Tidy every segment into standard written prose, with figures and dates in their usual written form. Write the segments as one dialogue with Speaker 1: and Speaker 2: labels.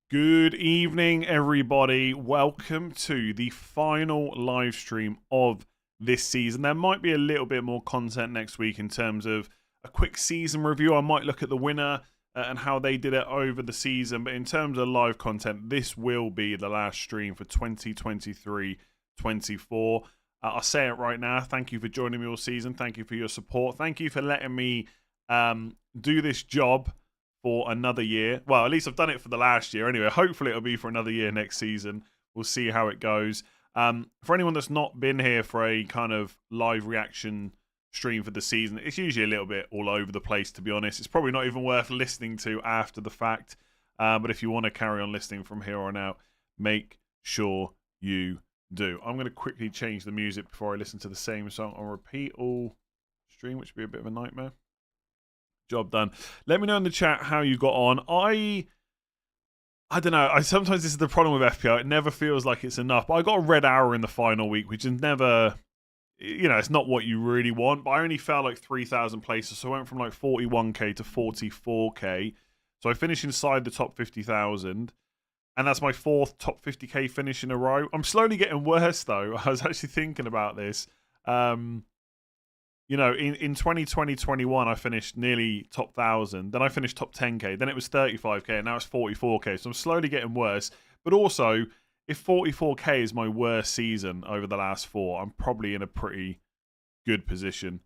Speaker 1: Good evening, everybody. Welcome to the final live stream of this season. There might be a little bit more content next week in terms of a quick season review. I might look at the winner and how they did it over the season. But in terms of live content, this will be the last stream for 2023-24. I'll say it right now. Thank you for joining me all season. Thank you for your support. Thank you for letting me do this job for another year. Well, at least I've done it for the last year anyway. Hopefully it'll be for another year next season. We'll see how it goes. For anyone that's not been here for a kind of live reaction stream for the season, it's usually a little bit all over the place, to be honest. It's probably not even worth listening to after the fact. But if you want to carry on listening from here on out, make sure you do. I'm going to quickly change the music before I listen to the same song on repeat all stream, which would be a bit of a nightmare. Job done. Let me know in the chat how you got on. I don't know. Sometimes this is the problem with FPL. It never feels like it's enough. But I got a red hour in the final week, which is never, it's not what you really want. But I only fell like 3,000 places. So I went from like 41k to 44k. So I finished inside the top 50,000. And that's my fourth top 50k finish in a row. I'm slowly getting worse, though. I was actually thinking about this. In 2020-21, I finished nearly top 1,000. Then I finished top 10k. Then it was 35k, and now it's 44k. So I'm slowly getting worse. But also, if 44k is my worst season over the last four, I'm probably in a pretty good position.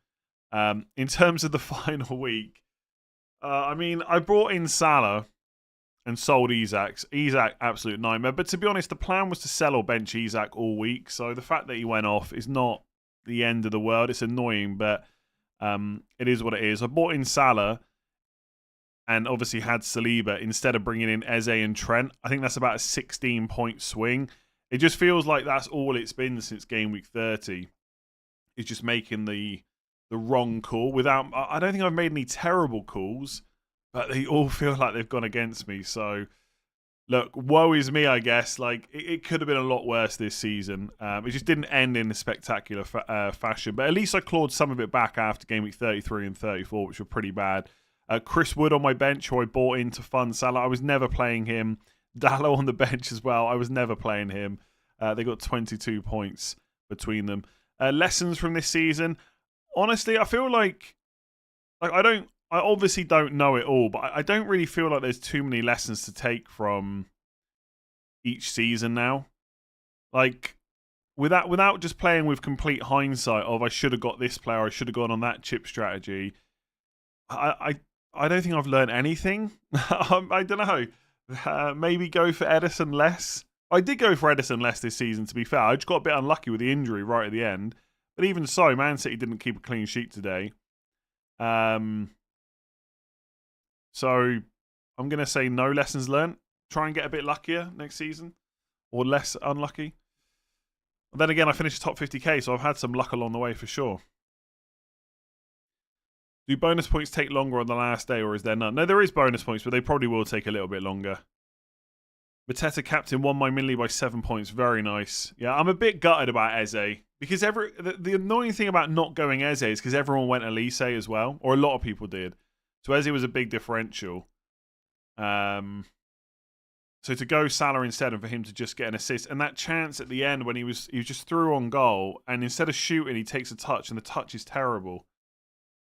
Speaker 1: In terms of the final week, I brought in Salah and sold Isak. Isak, absolute nightmare. But to be honest, the plan was to sell or bench Isak all week. So the fact that he went off is not the end of the world. It's annoying, but it is what it is. I bought in Salah and obviously had Saliba instead of bringing in Eze and Trent. I think that's about a 16-point swing. It just feels like that's all it's been since game week 30. It's just making the wrong call. I don't think I've made any terrible calls, but they all feel like they've gone against me. So look, woe is me, I guess. Like, it could have been a lot worse this season. It just didn't end in a spectacular fashion. But at least I clawed some of it back after game week 33 and 34, which were pretty bad. Chris Wood on my bench, who I bought in to fund Salah. I was never playing him. Dallo on the bench as well. I was never playing him. They got 22 points between them. Lessons from this season. Honestly, I feel like I obviously don't know it all, but I don't really feel like there's too many lessons to take from each season now. Like, without just playing with complete hindsight of I should have got this player, I should have gone on that chip strategy, I don't think I've learned anything. I don't know. Maybe go for Edison less. I did go for Edison less this season, to be fair. I just got a bit unlucky with the injury right at the end. But even so, Man City didn't keep a clean sheet today. So I'm going to say no lessons learned. Try and get a bit luckier next season. Or less unlucky. Then again, I finished top 50k, so I've had some luck along the way for sure. Do bonus points take longer on the last day, or is there none? No, there is bonus points, but they probably will take a little bit longer. Mateta captain won my min-league by 7 points. Very nice. Yeah, I'm a bit gutted about Eze. Because the annoying thing about not going Eze is because everyone went Elise as well. Or a lot of people did. So Eze was a big differential. So to go Salah instead and for him to just get an assist. And that chance at the end when he was just through on goal. And instead of shooting, he takes a touch. And the touch is terrible.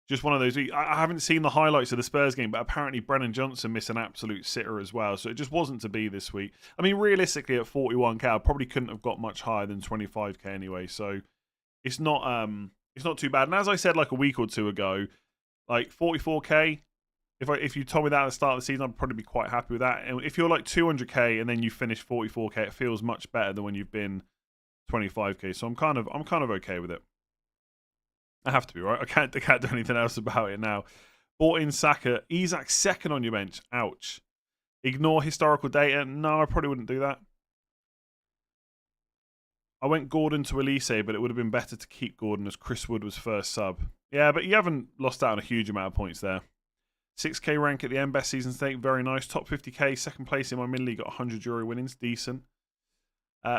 Speaker 1: Just one of those. I haven't seen the highlights of the Spurs game, but apparently Brennan Johnson missed an absolute sitter as well. So it just wasn't to be this week. I mean, realistically, at 41k, I probably couldn't have got much higher than 25k anyway. So it's not too bad. And as I said like a week or two ago, like 44k, if you told me that at the start of the season, I'd probably be quite happy with that. And if you're like 200k and then you finish 44k, it feels much better than when you've been 25k. So I'm kind of okay with it. I have to be, right? I can't do anything else about it now. Bought in Saka. Isak second on your bench. Ouch. Ignore historical data. No, I probably wouldn't do that. I went Gordon to Elise, but it would have been better to keep Gordon as Chris Wood was first sub. Yeah, but you haven't lost out on a huge amount of points there. 6k rank at the end. Best season state. Very nice. Top 50k. Second place in my mid-league. Got 100 Euro winnings. Decent.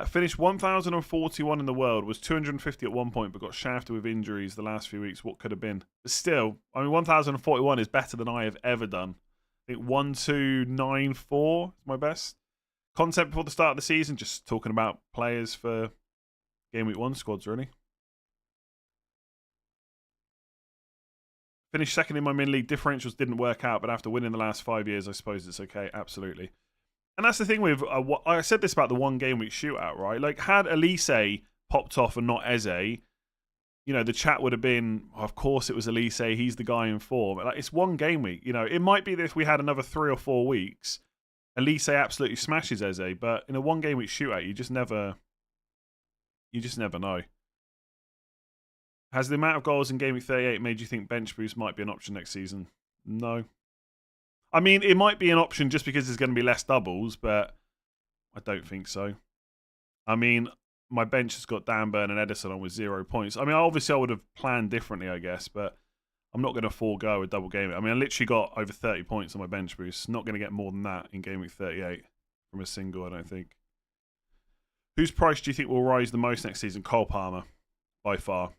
Speaker 1: Finished 1,041 in the world, was 250 at one point, but got shafted with injuries the last few weeks. What could have been? But still, I mean, 1,041 is better than I have ever done. I think 1,294 is my best. concept before the start of the season, just talking about players for game week 1 squads, really. Finished second in my min league. Differentials didn't work out, but after winning the last 5 years, I suppose it's okay. Absolutely. And that's the thing with, I said this about the 1 game week shootout, right? Like, had Elise popped off and not Eze, you know, the chat would have been, oh, of course it was Elise, he's the guy in form. Like, it's 1 game week, you know. It might be that if we had another 3 or 4 weeks, Elise absolutely smashes Eze, but in a 1 game week shootout, you just never know. Has the amount of goals in game week 38 made you think bench boost might be an option next season? No. I mean, it might be an option just because there's going to be less doubles, but I don't think so. I mean, my bench has got Davern and Edison on with 0 points. I mean, obviously I would have planned differently, I guess, but I'm not going to forego a double game. I mean, I literally got over 30 points on my bench boost. Not going to get more than that in game week 38 from a single, I don't think. Whose price do you think will rise the most next season? Cole Palmer, by far.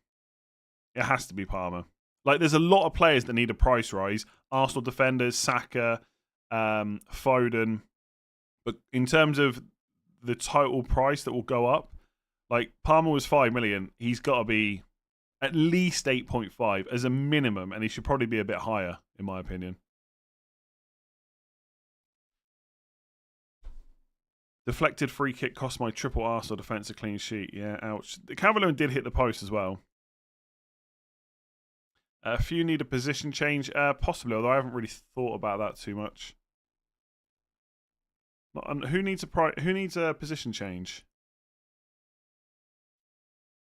Speaker 1: It has to be Palmer. Like, there's a lot of players that need a price rise. Arsenal defenders, Saka, Foden. But in terms of the total price that will go up, like, Palmer was 5 million. He's got to be at least 8.5 as a minimum, and he should probably be a bit higher, in my opinion. Deflected free kick cost my triple Arsenal defence a clean sheet. Yeah, ouch. The Calvert-Lewin did hit the post as well. A few need a position change, possibly, although I haven't really thought about that too much. Who needs a position change?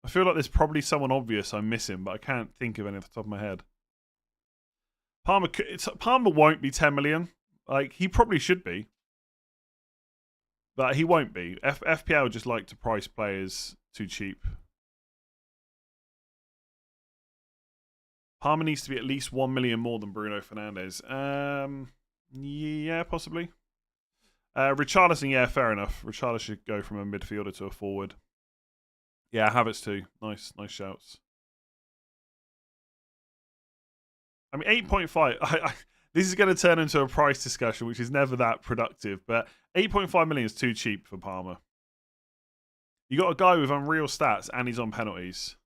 Speaker 1: I feel like there's probably someone obvious I'm missing, but I can't think of any off the top of my head. Palmer won't be 10 million. Like, he probably should be, but he won't be. FPL just like to price players too cheap. Palmer needs to be at least 1 million more than Bruno Fernandes. Yeah, possibly. Richarlison, yeah, fair enough. Richarlison should go from a midfielder to a forward. Yeah, Havertz too. Nice shouts. I mean, 8.5. This is going to turn into a price discussion, which is never that productive. But 8.5 million is too cheap for Palmer. You got a guy with unreal stats and he's on penalties.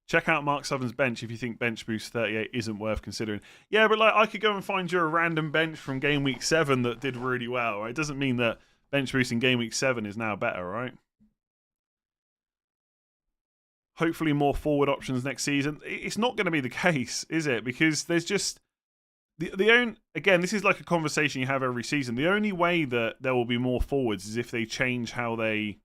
Speaker 1: Check out Mark Southern's bench if you think bench boost 38 isn't worth considering. Yeah, but like, I could go and find you a random bench from game week 7 that did really well. Right? It doesn't mean that bench boost in game week 7 is now better, right? Hopefully more forward options next season. It's not going to be the case, is it? Because there's just again, this is like a conversation you have every season. The only way that there will be more forwards is if they change how they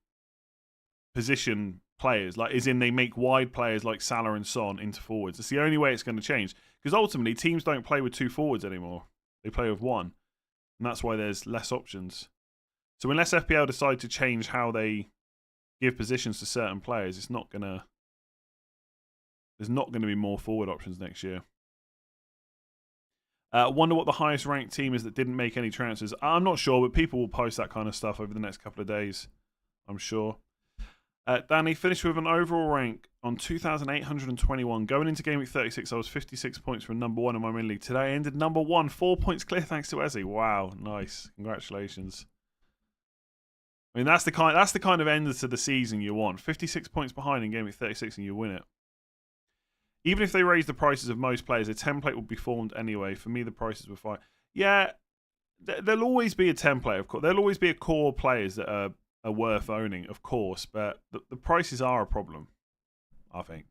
Speaker 1: position players, like as in they make wide players like Salah and Son into forwards. It's the only way it's going to change, because ultimately teams don't play with 2 forwards anymore. They play with 1, and that's why there's less options. So unless FPL decide to change how they give positions to certain players, there's not going to be more forward options next year. Wonder what the highest ranked team is that didn't make any transfers. I'm not sure, but people will post that kind of stuff over the next couple of days, I'm sure. Danny finished with an overall rank on 2,821. Going into game week 36, I was 56 points from number 1 in my min league. Today I ended number 1, 4 points clear thanks to Eze. Wow, nice. Congratulations. I mean, that's the kind of end to the season you want. 56 points behind in game week 36 and you win it. Even if they raise the prices of most players, a template will be formed anyway. For me, the prices were fine. Yeah, there'll always be a template, of course. There'll always be a core players that are worth owning, of course, but the prices are a problem, I think.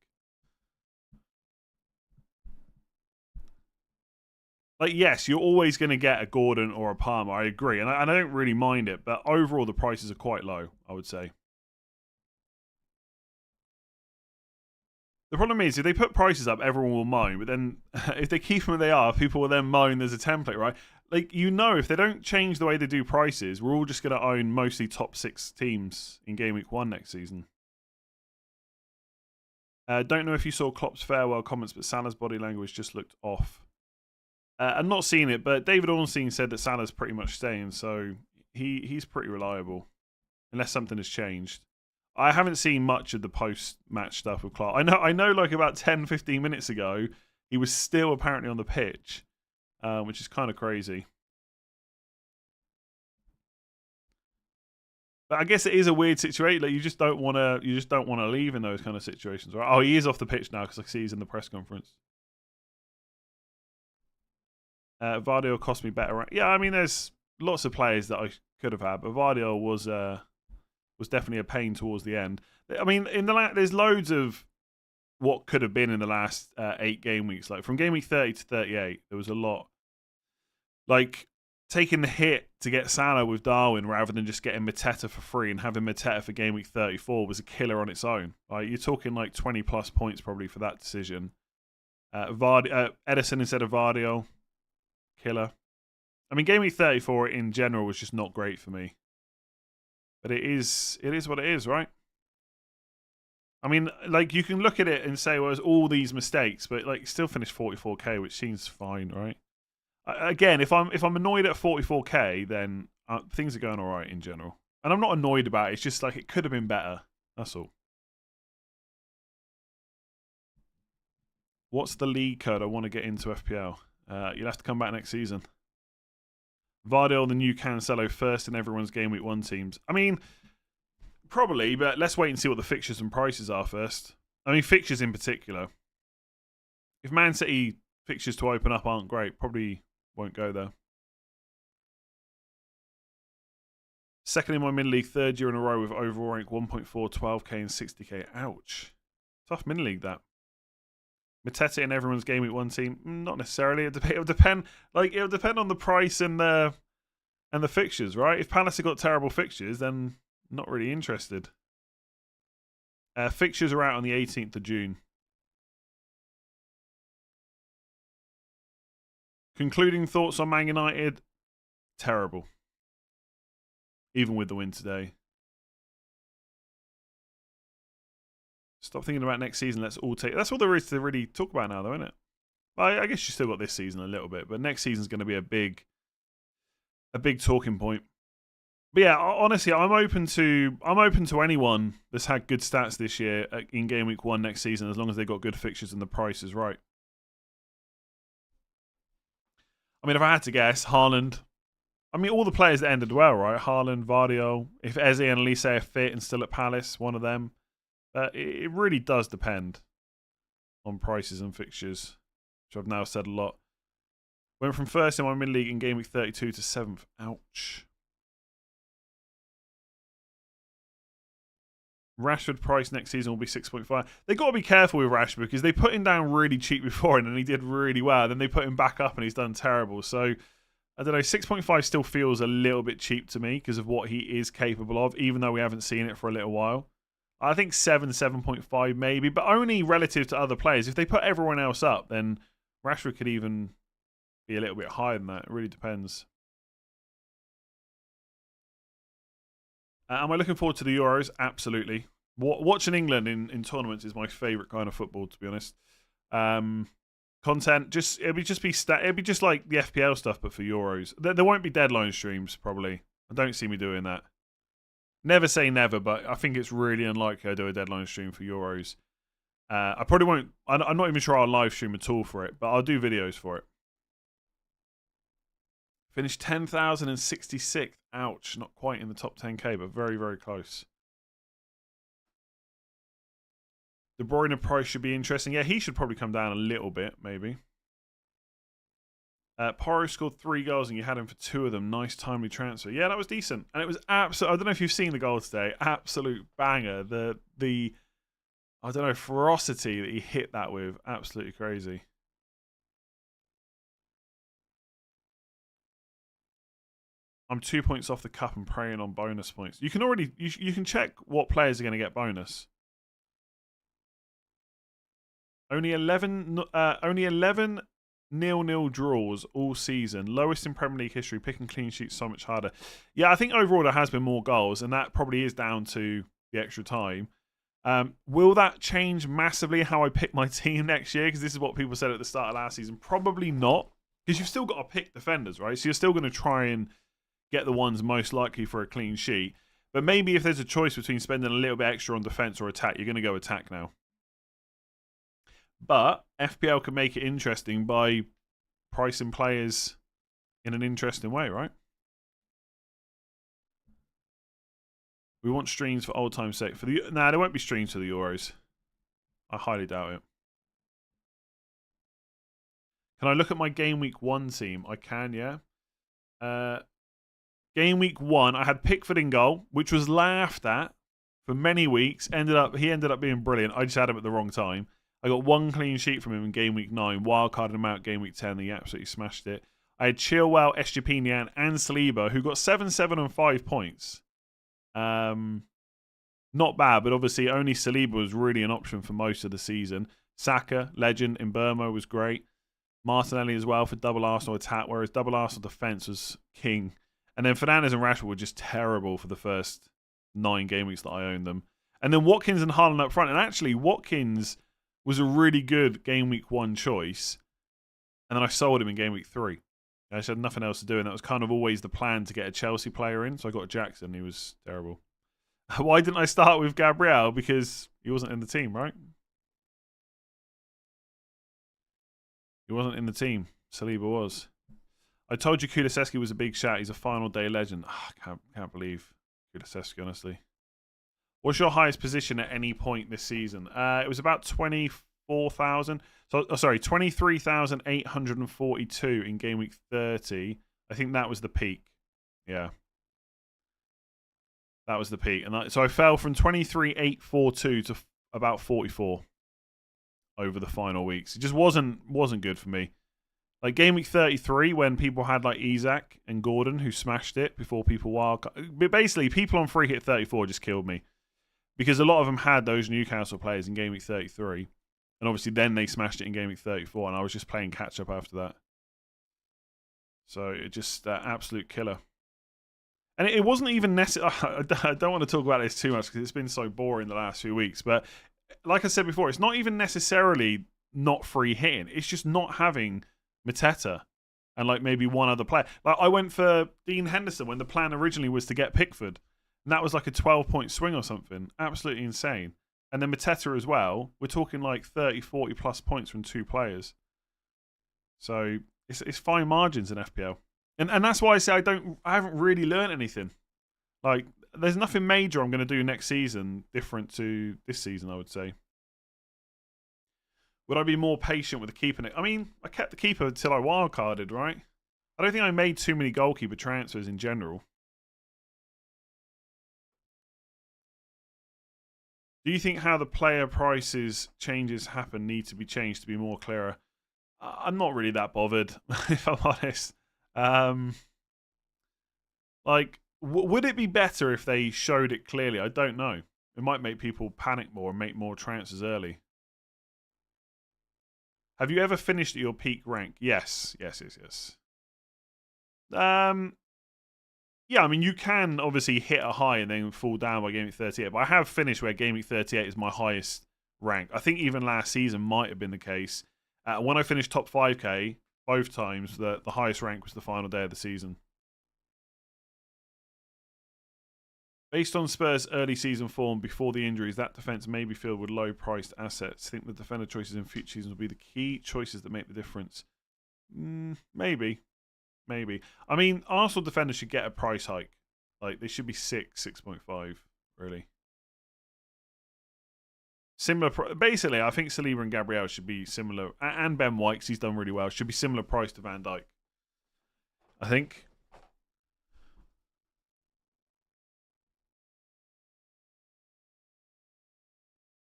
Speaker 1: Like, yes, you're always going to get a Gordon or a Palmer, I agree, and I don't really mind it, but overall the prices are quite low, I would say. The problem is, if they put prices up, everyone will moan, but then if they keep them where they are, people will then moan there's a template, right? Like, you know, if they don't change the way they do prices, we're all just going to own mostly top 6 teams in game week 1 next season. Don't know if you saw Klopp's farewell comments, but Salah's body language just looked off. I'm not seeing it, but David Ornstein said that Salah's pretty much staying, so he's pretty reliable, unless something has changed. I haven't seen much of the post-match stuff with Klopp. I know like about 10, 15 minutes ago, he was still apparently on the pitch, which is kind of crazy. But I guess it is a weird situation. Like you just don't want to leave in those kind of situations, right? Oh, he is off the pitch now because I see he's in the press conference. Vardy cost me better. Yeah, I mean, there's lots of players that I could have had, but Vardy was definitely a pain towards the end. I mean, there's loads of what could have been in the last 8 game weeks. Like from game week 30 to 38, there was a lot. Like taking the hit to get Salah with Darwin rather than just getting Mateta for free and having Mateta for game week 34 was a killer on its own. Like you're talking like 20 plus points probably for that decision. Edison instead of Vardy, killer. I mean, game week 34 in general was just not great for me. But it is what it is, right? I mean, like you can look at it and say, well, there's all these mistakes, but like still finished 44k, which seems fine, right? Again, if I'm annoyed at 44k, then things are going all right in general, and I'm not annoyed about it. It's just like it could have been better. That's all. What's the league code? I want to get into FPL. You'll have to come back next season. Vardy, the new Cancelo, first in everyone's game week 1 teams. I mean, probably, but let's wait and see what the fixtures and prices are first. I mean, fixtures in particular. If Man City fixtures to open up aren't great, probably won't go there. Second in my mid-league, 3rd year in a row with overall rank 1.4, 12k and 60k. Ouch. Tough mid-league, that. Mateta in everyone's game week 1 team? Not necessarily. It'll depend. Like it'll depend on the price and the fixtures, right? If Palace have got terrible fixtures, then not really interested. Fixtures are out on the 18th of June. Concluding thoughts on Man United? Terrible. Even with the win today. Stop thinking about next season. Let's all take... That's all there is to really talk about now, though, isn't it? I guess you still got this season a little bit, but next season's going to be a big talking point. But yeah, honestly, I'm open to anyone that's had good stats this year in game week 1 next season, as long as they've got good fixtures and the price is right. I mean, if I had to guess, Haaland. I mean, all the players that ended well, right? Haaland, Vardy. If Eze and Elise are fit and still at Palace, one of them. It really does depend on prices and fixtures, which I've now said a lot. Went from first in my mid-league in game week 32 to 7th. Ouch. Rashford price next season will be 6.5. They've got to be careful with Rashford because they put him down really cheap before and he did really well. Then they put him back up and he's done terrible. So, I don't know, 6.5 still feels a little bit cheap to me because of what he is capable of, even though we haven't seen it for a little while. I think 7.5 maybe, but only relative to other players. If they put everyone else up, then Rashford could even be a little bit higher than that. It really depends. Am I looking forward to the Euros? Absolutely. Watching England in tournaments is my favourite kind of football, to be honest. Content, it'll be just like the FPL stuff, but for Euros. There won't be deadline streams, probably. I don't see me doing that. Never say never, but I think it's really unlikely I do a deadline stream for Euros. I probably won't. I'm not even sure I'll live stream at all for it, but I'll do videos for it. Finished 10,066. Ouch. Not quite in the top 10k, but very, very close. De Bruyne price should be interesting. Yeah, he should probably come down a little bit, maybe. Porro scored 3 goals and you had him for 2 of them. Nice timely transfer. Yeah, that was decent. And it was absolute. I don't know if you've seen the goal today. Absolute banger. The I don't know, ferocity that he hit that with. Absolutely crazy. I'm 2 points off the cup and preying on bonus points. You can already you can check what players are going to get bonus. Only 11 0-0 draws all season. Lowest in Premier League history. Picking clean sheets so much harder. Yeah, I think overall there has been more goals, and that probably is down to the extra time. Will that change massively how I pick my team next year? Because this is what people said at the start of last season. Probably not, because you've still got to pick defenders, right? So you're still going to try and get the ones most likely for a clean sheet. But maybe if there's a choice between spending a little bit extra on defense or attack, you're going to go attack now. But FPL can make it interesting by pricing players in an interesting way, right? We want streams for old time's sake. For the there won't be streams for the Euros. I highly doubt it. Can I look at my game week 1 team? I can, yeah. Game week 1, I had Pickford in goal, which was laughed at for many weeks. He ended up being brilliant. I just had him at the wrong time. I got 1 clean sheet from him in game week 9. Wildcarded him out game week 10. He absolutely smashed it. I had Chilwell, Estepinian, and Saliba, who got 7, 7, and 5 points. Not bad, but obviously only Saliba was really an option for most of the season. Saka, legend in Burma, was great. Martinelli as well for double Arsenal attack, whereas double Arsenal defence was king. And then Fernandes and Rashford were just terrible for the first 9 game weeks that I owned them. And then Watkins and Haaland up front. And actually, Watkins was a really good game week 1 choice. And then I sold him in game week 3. I just had nothing else to do, and that was kind of always the plan to get a Chelsea player in. So I got Jackson. He was terrible. Why didn't I start with Gabriel? Because he wasn't in the team, right? He wasn't in the team. Saliba was. I told you Kulusevski was a big shout. He's a final day legend. I can't believe Kulusevski, honestly. What's your highest position at any point this season? It was about 24,000. Sorry, 23,842 in game week 30. I think that was the peak. Yeah. That was the peak. And so I fell from 23,842 to about 44 over the final weeks. It just wasn't good for me. Like game week 33, when people had like Isak and Gordon who smashed it before people but basically people on free hit 34 just killed me. Because a lot of them had those Newcastle players in game week 33. And obviously then they smashed it in game week 34, and I was just playing catch up after that. So it just absolute killer. And it wasn't even necessary. I don't want to talk about this too much because it's been so boring the last few weeks. But like I said before, it's not even necessarily not free hitting. It's just not having Mateta and like maybe one other player. Like I went for Dean Henderson when the plan originally was to get Pickford. And that was like a 12-point swing or something. Absolutely insane. And then Mateta as well. We're talking like 30, 40 plus points from 2 players. So it's fine margins in FPL. And that's why I say I haven't really learned anything. Like, there's nothing major I'm going to do next season different to this season, I would say. Would I be more patient with the keeper? I mean, I kept the keeper until I wildcarded, right? I don't think I made too many goalkeeper transfers in general. Do you think how the player prices changes happen need to be changed to be more clearer? I'm not really that bothered, if I'm honest. Would it be better if they showed it clearly? I don't know. It might make people panic more and make more transfers early. Have you ever finished at your peak rank? Yes. Yeah, I mean, you can obviously hit a high and then fall down by game week 38, but I have finished where game week 38 is my highest rank. I think even last season might have been the case. When I finished top 5k, both times, the highest rank was the final day of the season. Based on Spurs' early season form before the injuries, that defence may be filled with low-priced assets. Think the defender choices in future seasons will be the key choices that make the difference? Maybe. I mean, Arsenal defenders should get a price hike. Like, they should be 6.5, really. Similar, basically, I think Saliba and Gabriel should be similar, and Ben White, because he's done really well, should be similar price to Van Dijk. I think.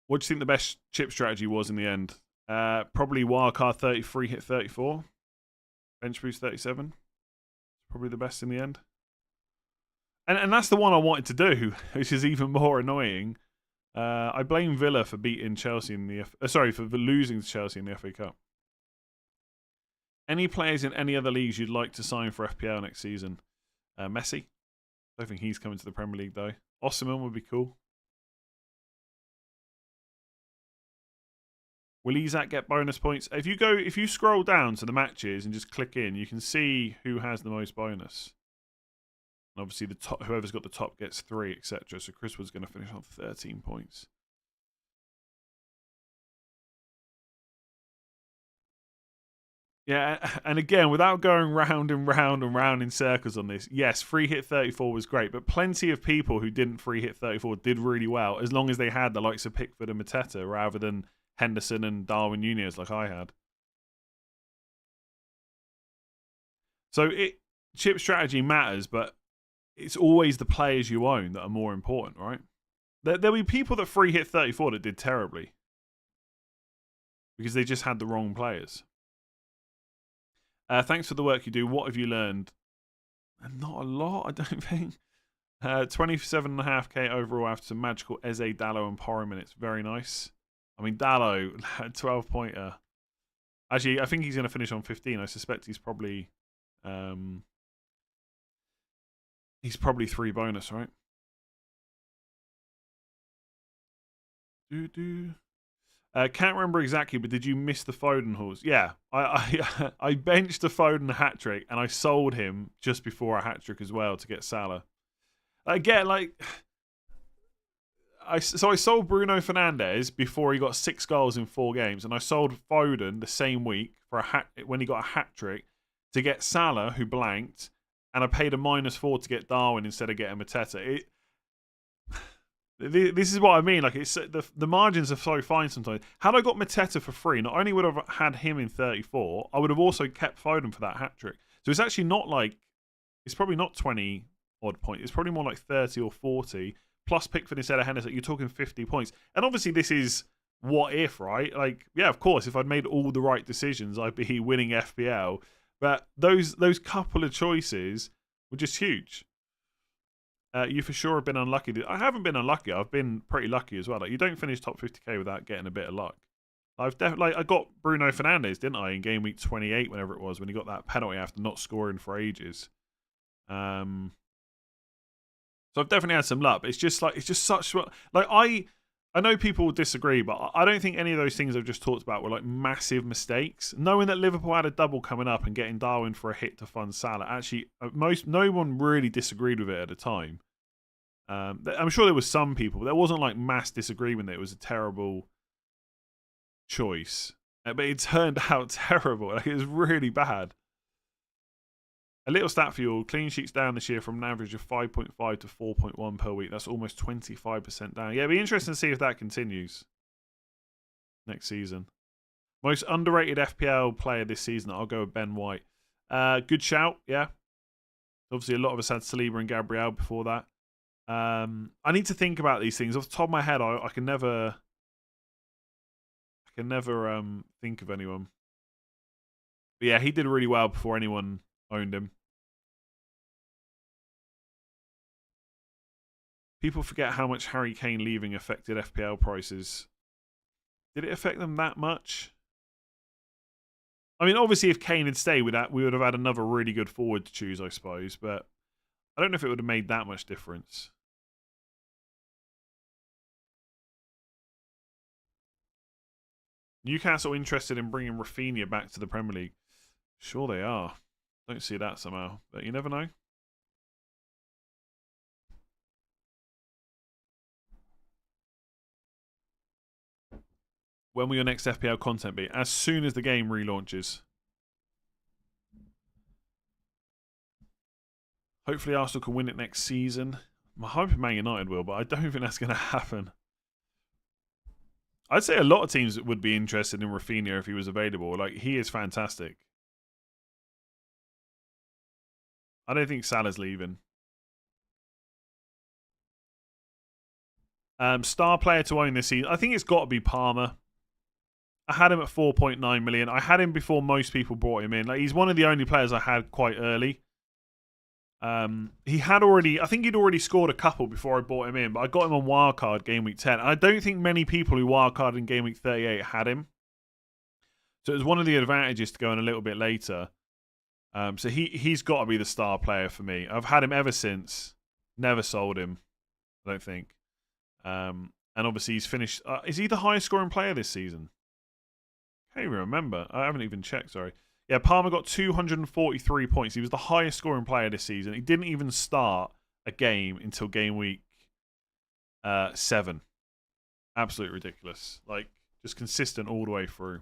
Speaker 1: What do you think the best chip strategy was in the end? Probably wildcard 33 hit 34. Bench boost 37. Probably the best in the end. And that's the one I wanted to do, which is even more annoying. I blame Villa for beating Chelsea in the for losing to Chelsea in the FA Cup. Any players in any other leagues you'd like to sign for FPL next season? Messi. I don't think he's coming to the Premier League though. Osimhen would be cool. Will Isak get bonus points? If you scroll down to the matches and just click in, you can see who has the most bonus. And obviously, whoever's got the top gets 3, etc. So Chris was going to finish on 13 points. Yeah, and again, without going round and round and round in circles on this, yes, free hit 34 was great, but plenty of people who didn't free hit 34 did really well, as long as they had the likes of Pickford and Mateta rather than Henderson and Darwin Nunez like I had. So chip strategy matters, but it's always the players you own that are more important, right? There'll be people that free hit 34 that did terribly because they just had the wrong players. Thanks for the work you do. What have you learned? Not a lot, I don't think. 27.5k overall after some magical Eze, Dallo, and Porro minutes. Very nice. I mean, Dallo, 12-pointer. Actually, I think he's going to finish on 15. I suspect he's probably 3 bonus, right? Can't remember exactly, but did you miss the Foden hauls? Yeah, I benched the Foden hat trick and I sold him just before a hat trick as well to get Salah. Again, I sold Bruno Fernandes before he got 6 goals in 4 games, and I sold Foden the same week for when he got a hat trick to get Salah, who blanked, and I paid a -4 to get Darwin instead of getting Mateta. This is what I mean. Like, it's the margins are so fine sometimes. Had I got Mateta for free, not only would I have had him in 34, I would have also kept Foden for that hat trick. So it's actually not like, it's probably not 20 odd points. It's probably more like 30 or 40 plus Pickford instead of Henderson. You're talking 50 points. And obviously this is what if, right? Like, yeah, of course, if I'd made all the right decisions, I'd be winning FPL. But those couple of choices were just huge. You for sure have been unlucky. I haven't been unlucky. I've been pretty lucky as well. Like, you don't finish top 50k without getting a bit of luck. I've definitely, I got Bruno Fernandes, didn't I, in game week 28, whenever it was, when he got that penalty after not scoring for ages. So I've definitely had some luck. But it's just such like I know people will disagree, but I don't think any of those things I've just talked about were like massive mistakes. Knowing that Liverpool had a double coming up and getting Darwin for a hit to fund Salah, actually, no one really disagreed with it at the time. I'm sure there was some people, but there wasn't like mass disagreement that it was a terrible choice. But it turned out terrible. Like, it was really bad. A little stat for you all. Clean sheets down this year from an average of 5.5 to 4.1 per week. That's almost 25% down. Yeah, it'll be interesting to see if that continues next season. Most underrated FPL player this season, I'll go with Ben White. Good shout, yeah. Obviously, a lot of us had Saliba and Gabriel before that. I need to think about these things. Off the top of my head, I can never think of anyone. But yeah, he did really well before anyone owned him. People forget how much Harry Kane leaving affected FPL prices. Did it affect them that much? I mean, obviously, if Kane had stayed, we would have had another really good forward to choose, I suppose. But I don't know if it would have made that much difference. Newcastle interested in bringing Rafinha back to the Premier League? Sure they are. Don't see that somehow, but you never know. When will your next FPL content be? As soon as the game relaunches. Hopefully Arsenal can win it next season. I'm hoping Man United will, but I don't think that's going to happen. I'd say a lot of teams would be interested in Rafinha if he was available. Like, he is fantastic. I don't think Salah's leaving. Star player to own this season. I think it's got to be Palmer. I had him at 4.9 million. I had him before most people brought him in. Like, he's one of the only players I had quite early. He had already, I think he'd already scored a couple before I bought him in, but I got him on wildcard game week 10. And I don't think many people who wildcarded in game week 38 had him. So it was one of the advantages to go in a little bit later. So he's got to be the star player for me. I've had him ever since. Never sold him, I don't think. And obviously he's finished. Is he the highest scoring player this season? Can't even remember. I haven't even checked, sorry. Yeah, Palmer got 243 points. He was the highest scoring player this season. He didn't even start a game until game week 7. Absolutely ridiculous. Like, just consistent all the way through.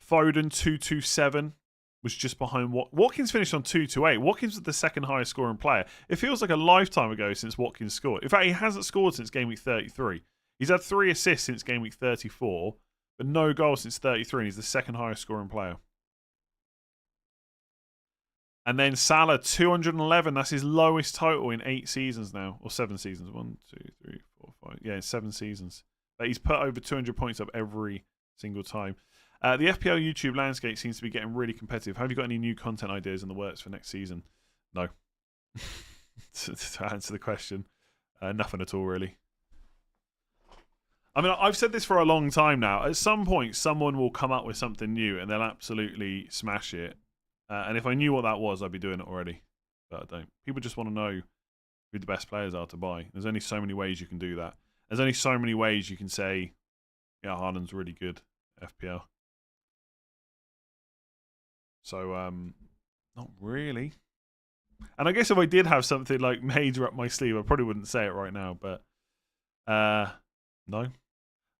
Speaker 1: Foden 227 was just behind Watkins finished on 228. Watkins was the second highest scoring player. It feels like a lifetime ago since Watkins scored. In fact, he hasn't scored since game week 33. He's had 3 assists since game week 34, but no goals since 33, and he's the second highest scoring player. And then Salah, 211. That's his lowest total in 8 seasons now. Or 7 seasons. 1, 2, 3, 4, 5. Yeah, 7 seasons. But he's put over 200 points up every single time. The FPL YouTube landscape seems to be getting really competitive. Have you got any new content ideas in the works for next season? No. To answer the question. Nothing at all, really. I mean, I've said this for a long time now. At some point, someone will come up with something new and they'll absolutely smash it. And if I knew what that was, I'd be doing it already. But I don't. People just want to know who the best players are to buy. There's only so many ways you can do that. There's only so many ways you can say, yeah, Haaland's really good FPL. So, not really. And I guess if I did have something like major up my sleeve, I probably wouldn't say it right now. But, no.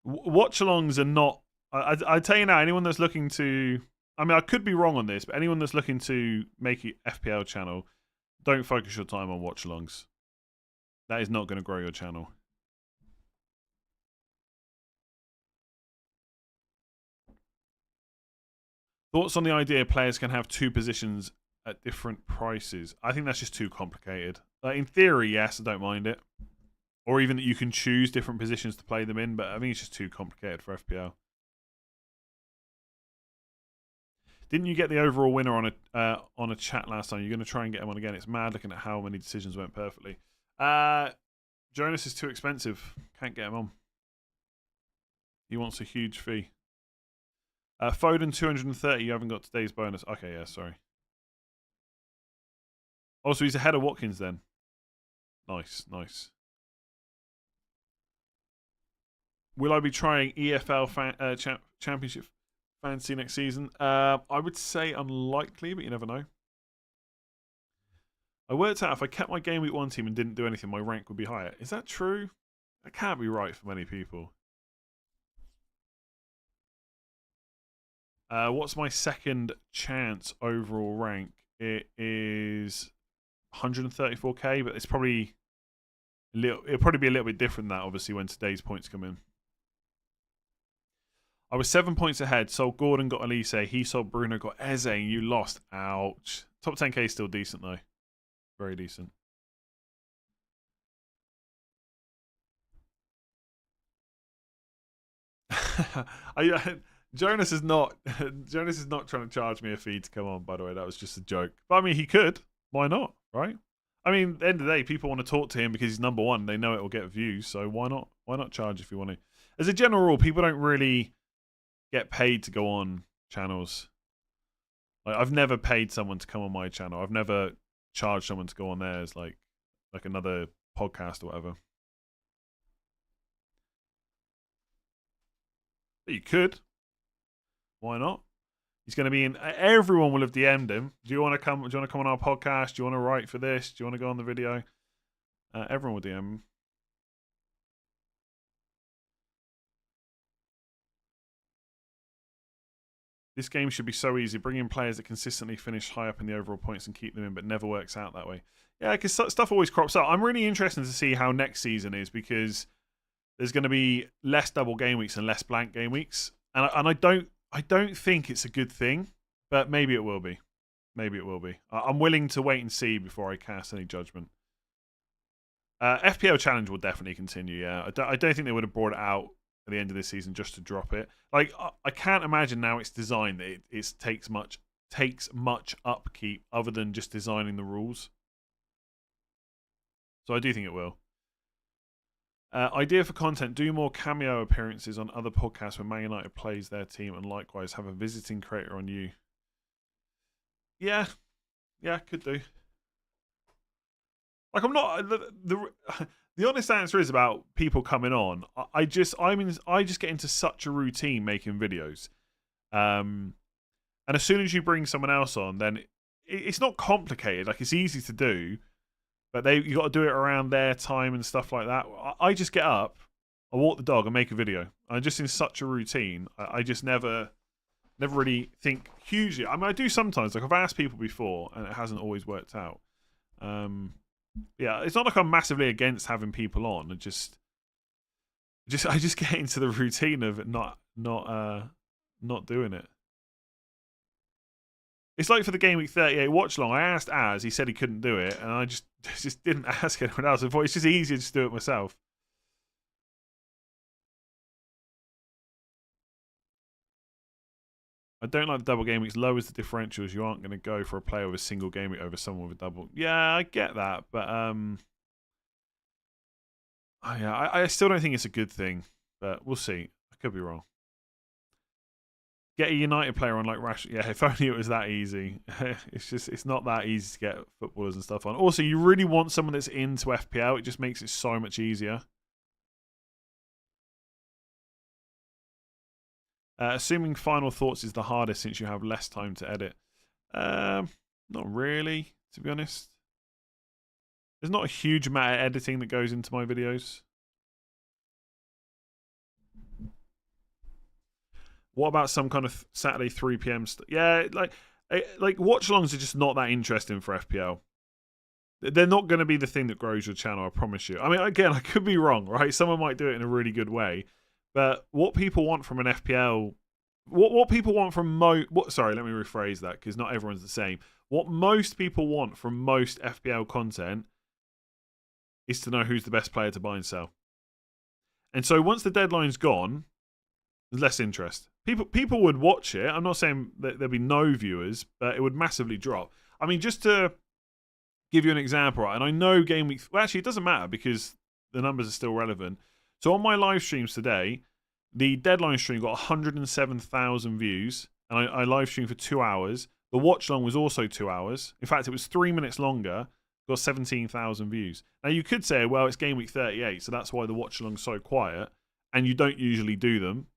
Speaker 1: Watch-alongs are not... I tell you now, anyone that's looking to... I mean, I could be wrong on this, but anyone that's looking to make an FPL channel, don't focus your time on watch-alongs. That is not going to grow your channel. Thoughts on the idea players can have 2 positions at different prices? I think that's just too complicated. Like, in theory, yes, I don't mind it. Or even that you can choose different positions to play them in, but I think it's just too complicated for FPL. Didn't you get the overall winner on a chat last time? You're going to try and get him on again. It's mad looking at how many decisions went perfectly. Jonas is too expensive. Can't get him on. He wants a huge fee. Foden 230. You haven't got today's bonus. Okay, yeah, sorry. Also, he's ahead of Watkins then. Nice, nice. Will I be trying EFL Championship Fantasy next season? I would say unlikely, but you never know. I worked out if I kept my game week 1 team and didn't do anything, my rank would be higher. Is that true? That can't be right for many people. What's my second chance overall rank? It is 134k, but it's probably it'll probably be a little bit different than that, obviously, when today's points come in. I was 7 points ahead. Sold Gordon, got Elise. He sold Bruno, got Eze, and you lost. Ouch. Top 10k is still decent, though. Very decent. Jonas is not trying to charge me a fee to come on, by the way. That was just a joke. But I mean, he could. Why not, right? I mean, at the end of the day, people want to talk to him because he's number 1. They know it will get views, so why not? Why not charge if you want to? As a general rule, people don't really get paid to go on channels. Like, I've never paid someone to come on my channel. I've never charged someone to go on theirs, like another podcast or whatever. But you could. Why not? He's going to be in. Everyone will have DM'd him. Do you want to come? Do you want to come on our podcast? Do you want to write for this? Do you want to go on the video? Everyone will DM him. This game should be so easy. Bring in players that consistently finish high up in the overall points and keep them in, but never works out that way. Yeah, because stuff always crops up. I'm really interested to see how next season is, because there's going to be less double game weeks and less blank game weeks, and I don't think it's a good thing, but maybe it will be. Maybe it will be. I'm willing to wait and see before I cast any judgment. FPL Challenge will definitely continue. Yeah, I don't think they would have brought it out at the end of this season just to drop it. Like, I can't imagine now it's designed that it takes much upkeep other than just designing the rules. So I do think it will. Idea for content: do more cameo appearances on other podcasts when Man United plays their team, and likewise have a visiting creator on you. Yeah, could do. Like, I'm not the honest answer is about people coming on. I just get into such a routine making videos, and as soon as you bring someone else on, then it's not complicated. Like, it's easy to do, but you got to do it around their time and stuff like that. I just get up, I walk the dog, and make a video. I'm just in such a routine. I just never never really think hugely. I mean, I do sometimes. Like I've asked people before, and it hasn't always worked out. Yeah, it's not like I'm massively against having people on. I just get into the routine of not doing it. It's like for the Game Week 38 watch long. I asked Az, he said he couldn't do it, and I just didn't ask anyone else. I thought it's just easier to do it myself. I don't like the double game weeks. Lowers the differentials. You aren't going to go for a player with a single game week over someone with a double. Yeah, I get that, but yeah, I still don't think it's a good thing. But we'll see. I could be wrong. Get a United player on like Rash. Yeah, if only it was that easy. It's not that easy to get footballers and stuff on. Also, you really want someone that's into FPL. It just makes it so much easier. Assuming final thoughts is the hardest since you have less time to edit. Not really, to be honest. There's not a huge amount of editing that goes into my videos. What about some kind of Saturday 3 p.m. Yeah, like watch-alongs are just not that interesting for FPL. They're not going to be the thing that grows your channel, I promise you. I mean, again, I could be wrong, right? Someone might do it in a really good way. But what people want from an FPL... What people want from sorry, let me rephrase that, because not everyone's the same. What most people want from most FPL content is to know who's the best player to buy and sell. And so once the deadline's gone, there's less interest. People would watch it. I'm not saying that there'll be no viewers, but it would massively drop. I mean, just to give you an example, right? And I know game week... Well, actually, it doesn't matter because the numbers are still relevant. So on my live streams today, the deadline stream got 107,000 views, and I live streamed for 2 hours. The watch long was also 2 hours. In fact, it was 3 minutes longer, got 17,000 views. Now, you could say, well, it's game week 38, so that's why the watch long's so quiet, and you don't usually do them.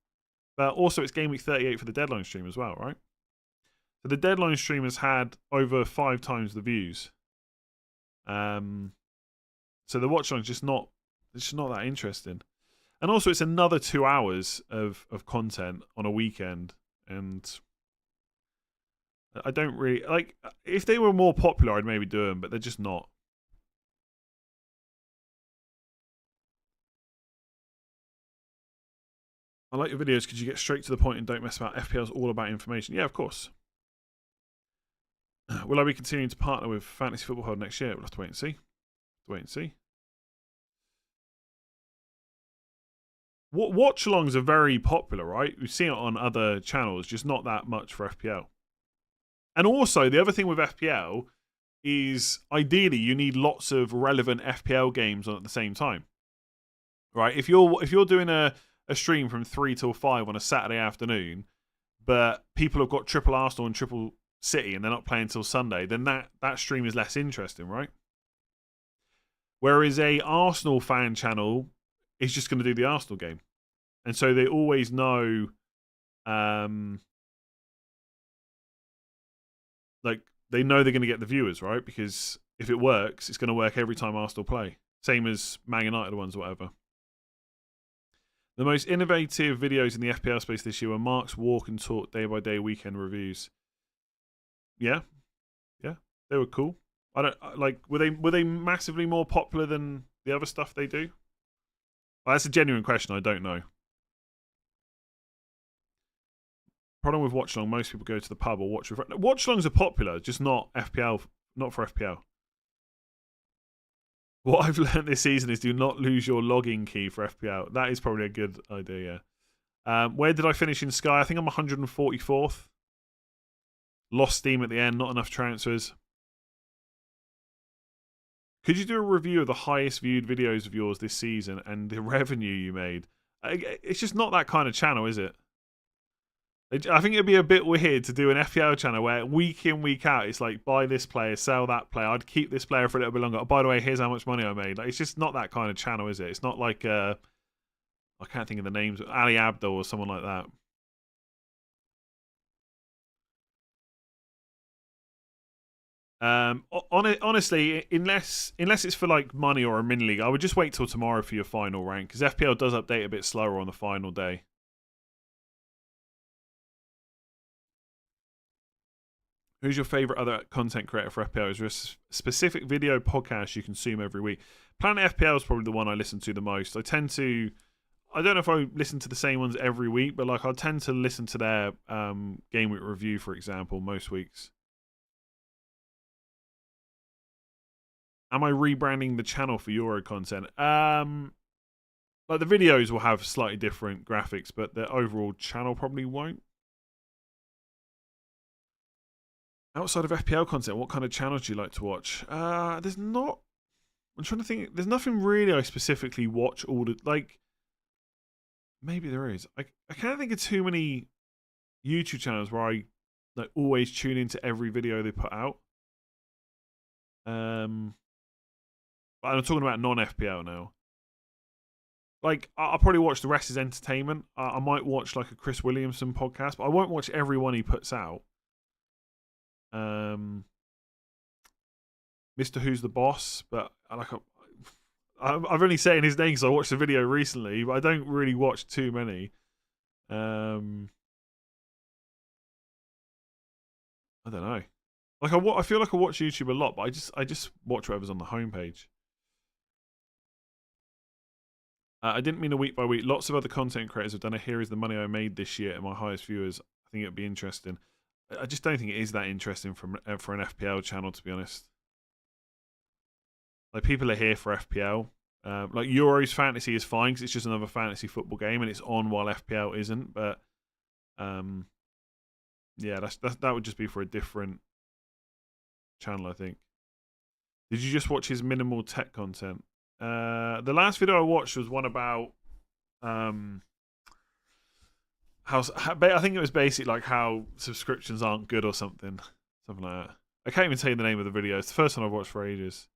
Speaker 1: But also, it's game week 38 for the deadline stream as well, right? So the deadline stream has had over 5 times the views. So the watch long's just not that interesting. And also, it's another 2 hours of content on a weekend. And I don't really... Like, if they were more popular, I'd maybe do them, but they're just not. I like your videos because you get straight to the point and don't mess about. FPL's all about information. Yeah, of course. Will I be continuing to partner with Fantasy Football Hub next year? We'll have to wait and see. Watch-alongs are very popular, right? We've seen it on other channels, just not that much for FPL. And also, the other thing with FPL is, ideally, you need lots of relevant FPL games on at the same time. Right? If you're doing a stream from 3 till 5 on a Saturday afternoon, but people have got triple Arsenal and triple City and they're not playing till Sunday, then that stream is less interesting, right? Whereas a Arsenal fan channel is just going to do the Arsenal game. And so they always know, like, they know they're going to get the viewers, right? Because if it works, it's going to work every time Arsenal play. Same as Man United ones or whatever. The most innovative videos in the FPL space this year were Mark's walk and talk day-by-day weekend reviews. Yeah. They were cool. I don't like. Were they massively more popular than the other stuff they do? Well, that's a genuine question. I don't know. Problem with watch-along, most people go to the pub or watch with... Watch-alongs are popular, just not FPL, not for FPL. What I've learned this season is do not lose your login key for FPL. That is probably a good idea, yeah. Where did I finish in Sky? I think I'm 144th. Lost steam at the end, not enough transfers. Could you do a review of the highest viewed videos of yours this season and the revenue you made? It's just not that kind of channel, is it? I think it'd be a bit weird to do an FPL channel where week in, week out, it's like, buy this player, sell that player. I'd keep this player for a little bit longer. Oh, by the way, here's how much money I made. Like, it's just not that kind of channel, is it? It's not like, I can't think of the names, Ali Abdul or someone like that. Honestly, unless it's for like money or a mini league, I would just wait till tomorrow for your final rank, because FPL does update a bit slower on the final day. Who's your favourite other content creator for FPL? Is there a specific video podcast you consume every week? Planet FPL is probably the one I listen to the most. I don't know if I listen to the same ones every week, but like I tend to listen to their game week review, for example, most weeks. Am I rebranding the channel for Euro content? Like the videos will have slightly different graphics, but the overall channel probably won't. Outside of FPL content, what kind of channels do you like to watch? There's not. I'm trying to think. There's nothing really I specifically watch all the like. Maybe there is. I can't think of too many YouTube channels where I like always tune into every video they put out. But I'm talking about non-FPL now. Like I'll probably watch The Rest Is Entertainment. I might watch like a Chris Williamson podcast, but I won't watch every one he puts out. Mr. Who's the Boss, but I've only said his name because I watched the video recently, but I don't really watch too many. I don't know. Like I feel like I watch YouTube a lot, but I just watch whatever's on the homepage. I didn't mean a week by week. Lots of other content creators have done a here is the money I made this year and my highest viewers. I think it would be interesting. I just don't think it is that interesting for an FPL channel, to be honest. Like people are here for FPL. Like Euros fantasy is fine because it's just another fantasy football game and it's on while FPL isn't. But yeah, that would just be for a different channel, I think. Did you just watch his minimal tech content? The last video I watched was one about how I think it was basically like how subscriptions aren't good or something like that. I can't even tell you the name of the video. It's the first one I've watched for ages.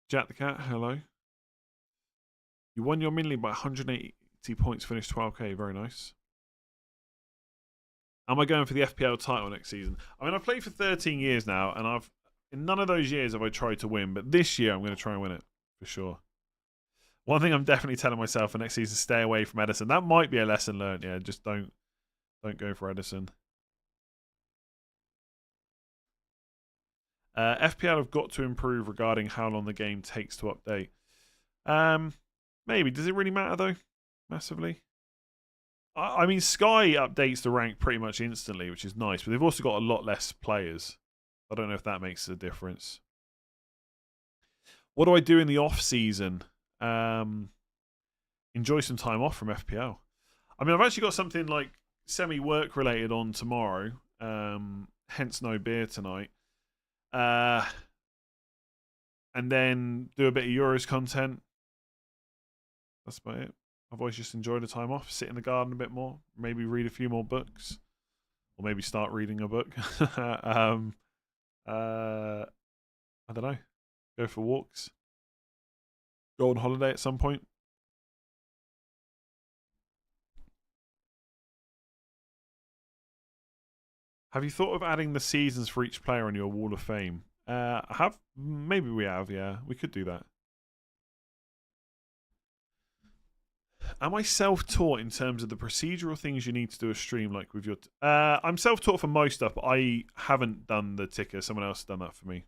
Speaker 1: Jack the Cat, hello. You won your mini league by 180 points, finished 12k. Very nice. Am I going for the FPL title next season? I mean, I've played for 13 years now, and in none of those years have I tried to win, but this year I'm going to try and win it for sure. One thing I'm definitely telling myself for next season: stay away from Edison. That might be a lesson learned. Yeah, just don't go for Edison. FPL have got to improve regarding how long the game takes to update. Maybe. Does it really matter though? Massively. I mean, Sky updates the rank pretty much instantly, which is nice, but they've also got a lot less players. I don't know if that makes a difference. What do I do in the off season? Enjoy some time off from FPL. I mean, I've actually got something like semi-work related on tomorrow. Hence no beer tonight. And then do a bit of Euros content. That's about it. I've always just enjoyed the time off. Sit in the garden a bit more. Maybe read a few more books. Or maybe start reading a book. I don't know. Go for walks. Go on holiday at some point. Have you thought of adding the seasons for each player on your Wall of Fame? Maybe we have, yeah. We could do that. Am I self-taught in terms of the procedural things you need to do a stream like with your... I'm self-taught for most stuff, but I haven't done the ticker. Someone else has done that for me.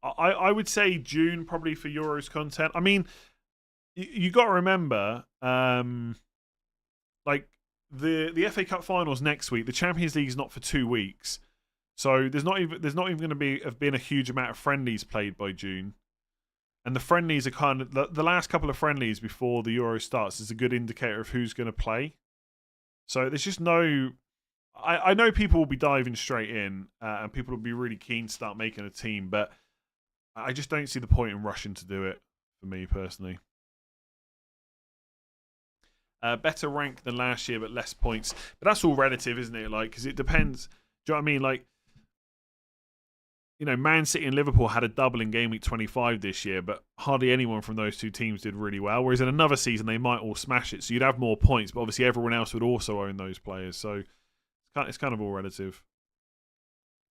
Speaker 1: I would say June probably for Euros content. I mean, you got to remember, like the FA Cup finals next week. The Champions League is not for 2 weeks, so there's not even going to have been a huge amount of friendlies played by June. And the friendlies are kind of the last couple of friendlies before the Euro starts is a good indicator of who's going to play. So there's just no. I know people will be diving straight in, and people will be really keen to start making a team, but I just don't see the point in rushing to do it for me personally. Better rank than last year, but less points. But that's all relative, isn't it? Like, because it depends. Do you know what I mean? Like, you know, Man City and Liverpool had a double in game week 25 this year, but hardly anyone from those two teams did really well. Whereas in another season, they might all smash it. So you'd have more points, but obviously everyone else would also own those players. So it's kind of all relative.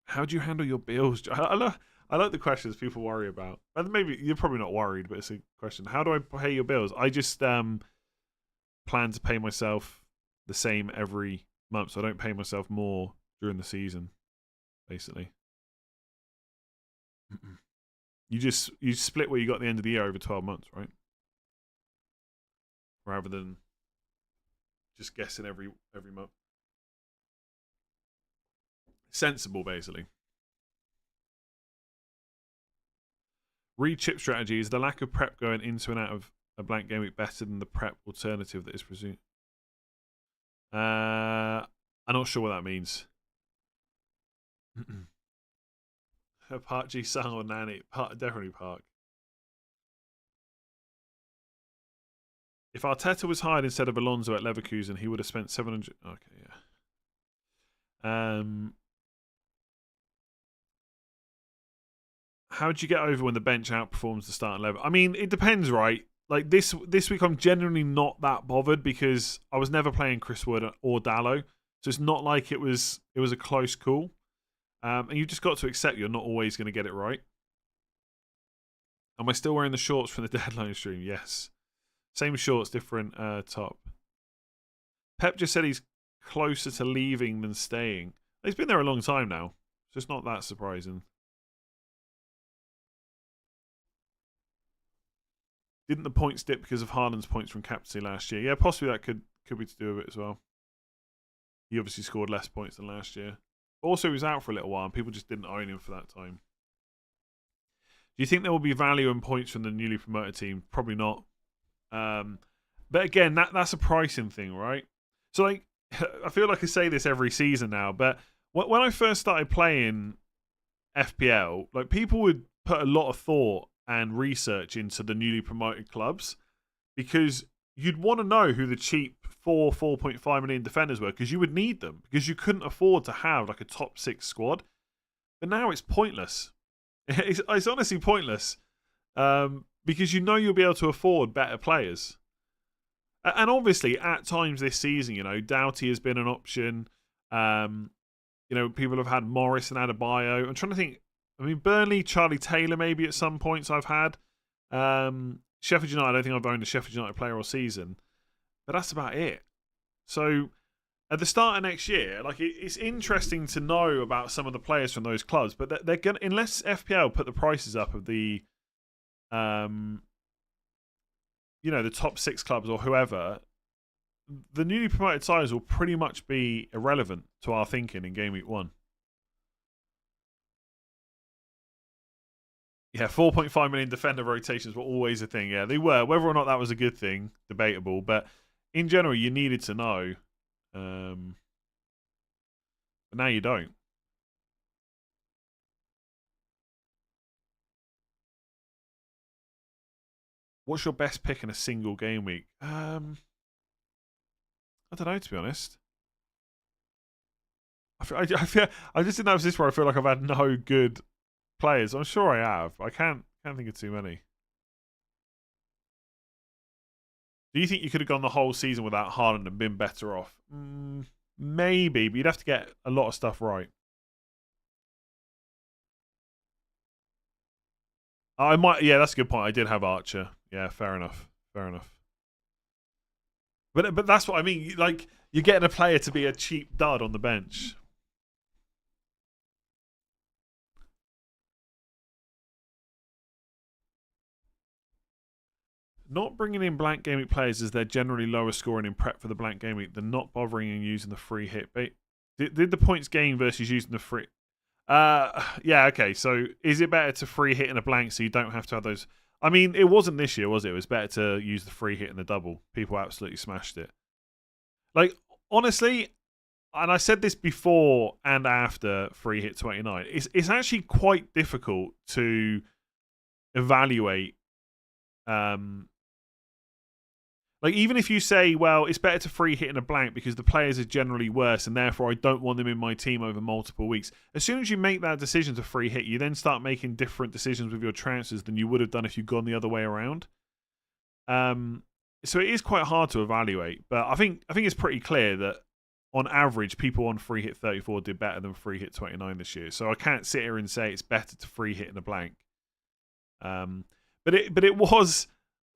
Speaker 1: How do you handle your bills? I like the questions people worry about. And maybe you're probably not worried, but it's a question. How do I pay your bills? I just plan to pay myself the same every month, so I don't pay myself more during the season, basically. You split what you got at the end of the year over 12 months, right? Rather than just guessing every month. Sensible, basically. Re-chip strategy. Is the lack of prep going into and out of a blank game week better than the prep alternative that is presumed? I'm not sure what that means. Park Ji-sung or Nani? Definitely Park. If Arteta was hired instead of Alonso at Leverkusen, he would have spent 700. Okay, yeah. How do you get over when the bench outperforms the starting level? I mean, it depends, right? Like this week, I'm generally not that bothered because I was never playing Chris Wood or Dallo, so it's not like it was a close call. And you just got to accept you're not always going to get it right. Am I still wearing the shorts from the deadline stream? Yes. Same shorts, different top. Pep just said he's closer to leaving than staying. He's been there a long time now, so it's not that surprising. Didn't the points dip because of Haaland's points from captaincy last year? Yeah, possibly that could be to do with it as well. He obviously scored less points than last year. Also, he was out for a little while, and people just didn't own him for that time. Do you think there will be value in points from the newly promoted team? Probably not. But again, that's a pricing thing, right? So, like, I feel like I say this every season now, but when I first started playing FPL, like, people would put a lot of thought and research into the newly promoted clubs because you'd want to know who the cheap 4.5 million defenders were because you would need them because you couldn't afford to have like a top 6 squad. But now it's pointless. It's honestly pointless because you know you'll be able to afford better players. And obviously, at times this season, you know, Doughty has been an option. You know, people have had Morris and Adebayo. I'm trying to think. I mean, Burnley, Charlie Taylor, maybe at some points I've had. Sheffield United, I don't think I've owned a Sheffield United player all season. But that's about it. So, at the start of next year, like it's interesting to know about some of the players from those clubs. But they're gonna, unless FPL put the prices up of the, you know, the top 6 clubs or whoever, the newly promoted sides will pretty much be irrelevant to our thinking in game week 1. Yeah, 4.5 million defender rotations were always a thing. Yeah, they were. Whether or not that was a good thing, debatable. But in general, you needed to know. But now you don't. What's your best pick in a single game week? I don't know, to be honest. I just didn't have this where I feel like I've had no good players. I'm sure I have. I can't think of too many. Do you think you could have gone the whole season without Haaland and been better off? Maybe, but you'd have to get a lot of stuff right. I might. Yeah, that's a good point. I did have Archer. Yeah, fair enough. Fair enough. But that's what I mean. Like, you're getting a player to be a cheap dud on the bench. Not bringing in blank game week players as they're generally lower scoring in prep for the blank game week than not bothering and using the free hit. Did the points gain versus using the free? Yeah, okay. So is it better to free hit in a blank so you don't have to have those? I mean, it wasn't this year, was it? It was better to use the free hit in the double. People absolutely smashed it. Like, honestly, and I said this before and after free hit 29, it's actually quite difficult to evaluate. Like, even if you say, well, it's better to free hit in a blank because the players are generally worse and therefore I don't want them in my team over multiple weeks. As soon as you make that decision to free hit, you then start making different decisions with your transfers than you would have done if you'd gone the other way around. So it is quite hard to evaluate, but I think it's pretty clear that on average, people on free hit 34 did better than free hit 29 this year. So I can't sit here and say it's better to free hit in a blank. But it was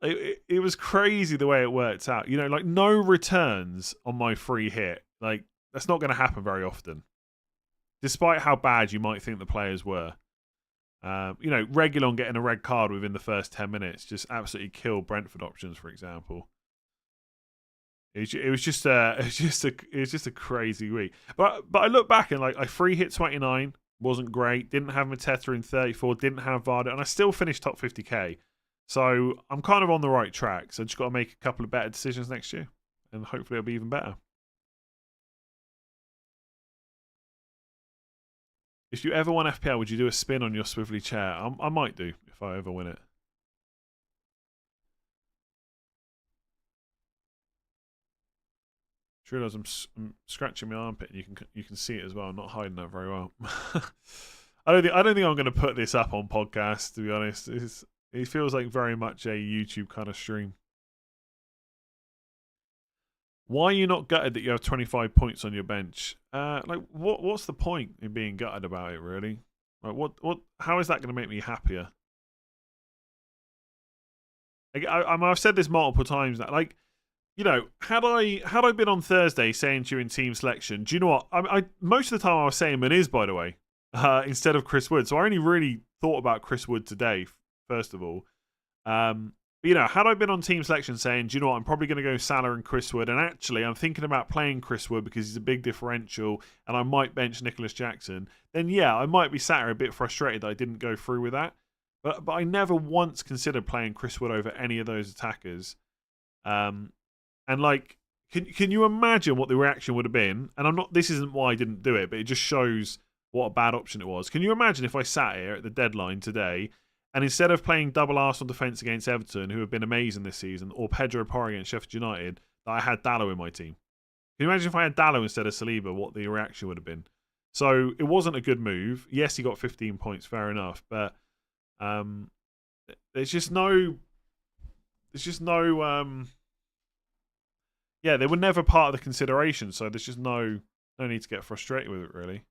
Speaker 1: It was crazy the way it worked out. You know, like no returns on my free hit. Like that's not going to happen very often, despite how bad you might think the players were. You know, Reguilon getting a red card within the first 10 minutes just absolutely killed Brentford options, for example. It was just a crazy week. But I look back and like I free hit 29, wasn't great. Didn't have Mateta in 34, didn't have Varda, and I still finished top 50k. So I'm kind of on the right track. So I just got to make a couple of better decisions next year, and hopefully it'll be even better. If you ever won FPL, would you do a spin on your swivelly chair? I might do if I ever win it. True does. I'm scratching my armpit. And you can see it as well. I'm not hiding that very well. I don't think I'm going to put this up on podcast. To be honest, it feels like very much a YouTube kind of stream. Why are you not gutted that you have 25 points on your bench? Like, what's the point in being gutted about it, really? Like, how is that going to make me happier? Like, I've said this multiple times now. Like, you know, had I been on Thursday saying to you in team selection, do you know what? I most of the time I was saying Moniz, by the way, instead of Chris Wood. So I only really thought about Chris Wood today, first of all. But, you know, had I been on team selection saying, do you know what, I'm probably going to go Salah and Chris Wood, and actually I'm thinking about playing Chris Wood because he's a big differential and I might bench Nicholas Jackson, then yeah, I might be sat here a bit frustrated that I didn't go through with that. But I never once considered playing Chris Wood over any of those attackers. And like, can you imagine what the reaction would have been? And this isn't why I didn't do it, but it just shows what a bad option it was. Can you imagine if I sat here at the deadline today and instead of playing double Arsenal defence against Everton, who have been amazing this season, or Pedro Porro against Sheffield United, that I had Dallo in my team? Can you imagine if I had Dallo instead of Saliba, what the reaction would have been? So it wasn't a good move. Yes, he got 15 points, fair enough, but there's just no yeah, they were never part of the consideration, so there's just no need to get frustrated with it, really.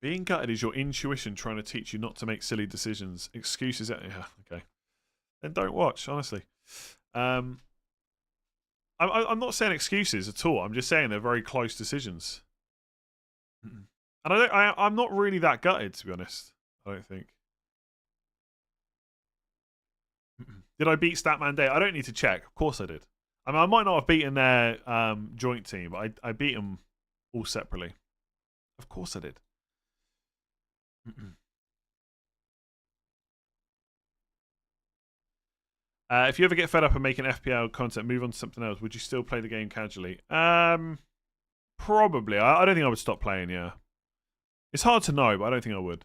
Speaker 1: Being gutted is your intuition trying to teach you not to make silly decisions. Excuses. Yeah, okay. Then don't watch, honestly. I'm not saying excuses at all. I'm just saying they're very close decisions. And I'm not really that gutted, to be honest. I don't think. Did I beat Statman Day? I don't need to check. Of course I did. I mean, I might not have beaten their joint team, but I beat them all separately. Of course I did. If you ever get fed up of making FPL content, move on to something else. Would you still play the game casually? Probably. I don't think I would stop playing, yeah. It's hard to know, but I don't think I would.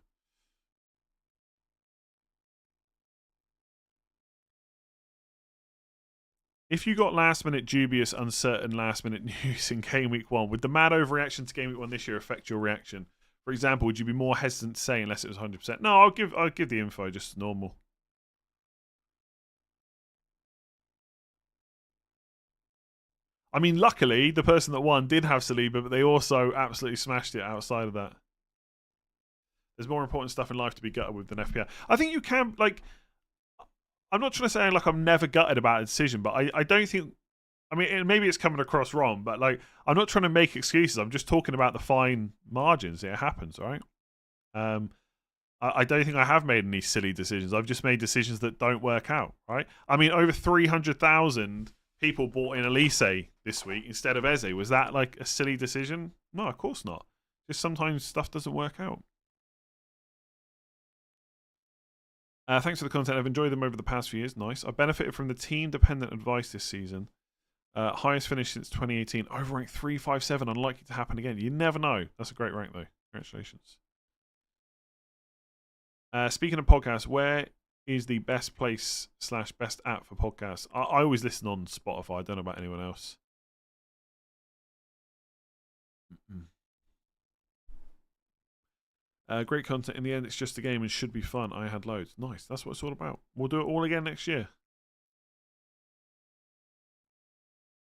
Speaker 1: If you got last-minute dubious, uncertain last-minute news in Game Week 1, would the mad overreaction to Game Week 1 this year affect your reaction? For example, would you be more hesitant to say unless it was 100%? No, I'll give the info just normal. I mean, luckily, the person that won did have Saliba, but they also absolutely smashed it outside of that. There's more important stuff in life to be gutted with than FPL. I think you can, like, I'm not trying to say like I'm never gutted about a decision, but I don't think, I mean, maybe it's coming across wrong, but like, I'm not trying to make excuses. I'm just talking about the fine margins. It happens, right? I don't think I have made any silly decisions. I've just made decisions that don't work out, right? I mean, over 300,000 people bought in Elise this week instead of Eze. Was that like a silly decision? No, of course not. Just sometimes stuff doesn't work out. Thanks for the content. I've enjoyed them over the past few years. Nice. I benefited from the team-dependent advice this season. Highest finish since 2018. Overrank 357. Unlikely to happen again. You never know. That's a great rank, though. Congratulations. Speaking of podcasts, where is the best place / best app for podcasts? I always listen on Spotify. I don't know about anyone else. Great content. In the end, it's just a game and should be fun. I had loads. Nice. That's what it's all about. We'll do it all again next year.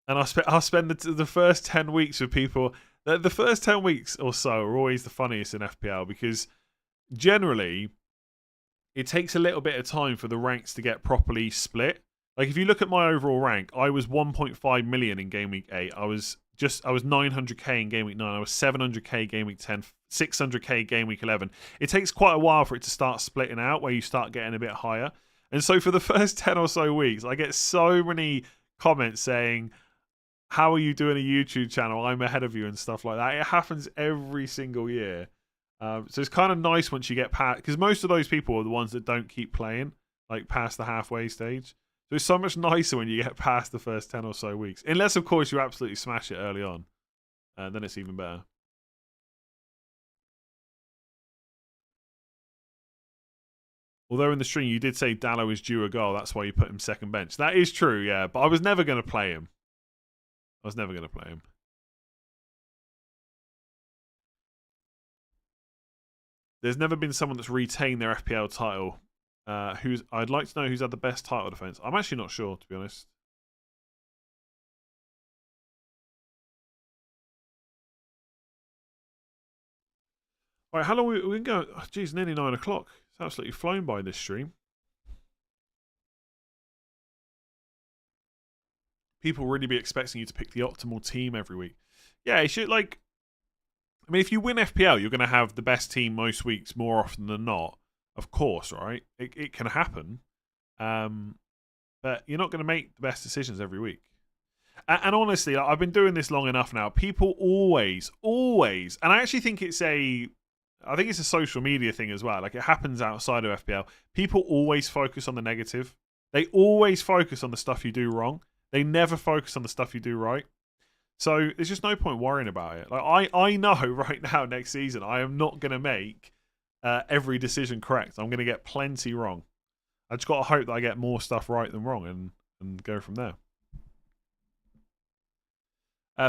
Speaker 1: And I'll spend the first 10 weeks with people The first 10 weeks or so are always the funniest in FPL because generally it takes a little bit of time for the ranks to get properly split. Like if you look at my overall rank, I was 1.5 million in game week 8. I was 900k in game week 9. I was 700k game week 10, 600k game week 11. It takes quite a while for it to start splitting out where you start getting a bit higher. And so for the first 10 or so weeks, I get so many comments saying, how are you doing a YouTube channel? I'm ahead of you and stuff like that. It happens every single year. So it's kind of nice once you get past, because most of those people are the ones that don't keep playing, like past the halfway stage. So it's so much nicer when you get past the first 10 or so weeks. Unless, of course, you absolutely smash it early on. Then it's even better. Although in the stream you did say Dallo is due a goal, that's why you put him second bench. That is true, yeah. But I was never going to play him. There's never been someone that's retained their FPL title. I'd like to know who's had the best title defense. I'm actually not sure, to be honest. All right, how long we can go? Oh, geez, nearly 9 o'clock. It's absolutely flown by this stream. People really be expecting you to pick the optimal team every week. Yeah, it should, like, I mean, if you win FPL, you're going to have the best team most weeks more often than not. Of course, right? It can happen. But you're not going to make the best decisions every week. And honestly, I've been doing this long enough now. People always, and I actually think it's a social media thing as well. Like it happens outside of FPL. People always focus on the negative. They always focus on the stuff you do wrong. They never focus on the stuff you do right. So there's just no point worrying about it. Like I know right now next season I am not going to make every decision correct. I'm going to get plenty wrong. I just got to hope that I get more stuff right than wrong and go from there.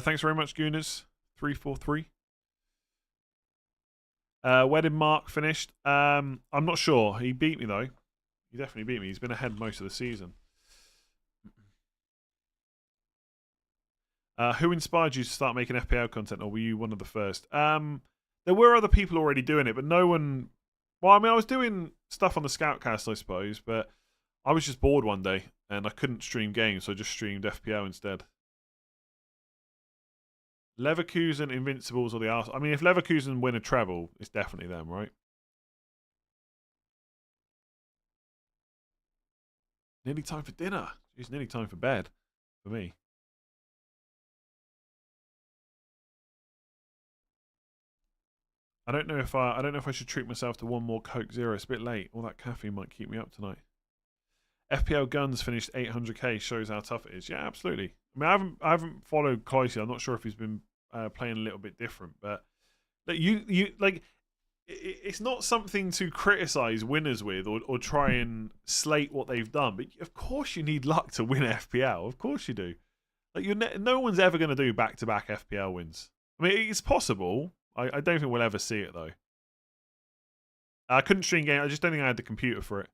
Speaker 1: Thanks very much, Gooners. 343. Where did Mark finished? I'm not sure. He beat me though. He definitely beat me. He's been ahead most of the season. Who inspired you to start making FPL content, or were you one of the first? There were other people already doing it, but no one. Well, I mean, I was doing stuff on the Scoutcast, I suppose, but I was just bored one day and I couldn't stream games, so I just streamed FPL instead. Leverkusen, Invincibles, or the Arsenal. I mean, if Leverkusen win a treble, it's definitely them, right? Nearly time for dinner. It's nearly time for bed for me. I don't know if I should treat myself to one more Coke Zero. It's a bit late. All that caffeine might keep me up tonight. FPL Guns finished 800k. Shows how tough it is. Yeah, absolutely. I mean, I haven't followed closely. I'm not sure if he's been playing a little bit different, but you like. It's not something to criticize winners with or try and slate what they've done. But of course, you need luck to win FPL. Of course, you do. Like no one's ever going to do back-to-back FPL wins. I mean, it's possible. I don't think we'll ever see it though. I couldn't stream game. I just don't think I had the computer for it,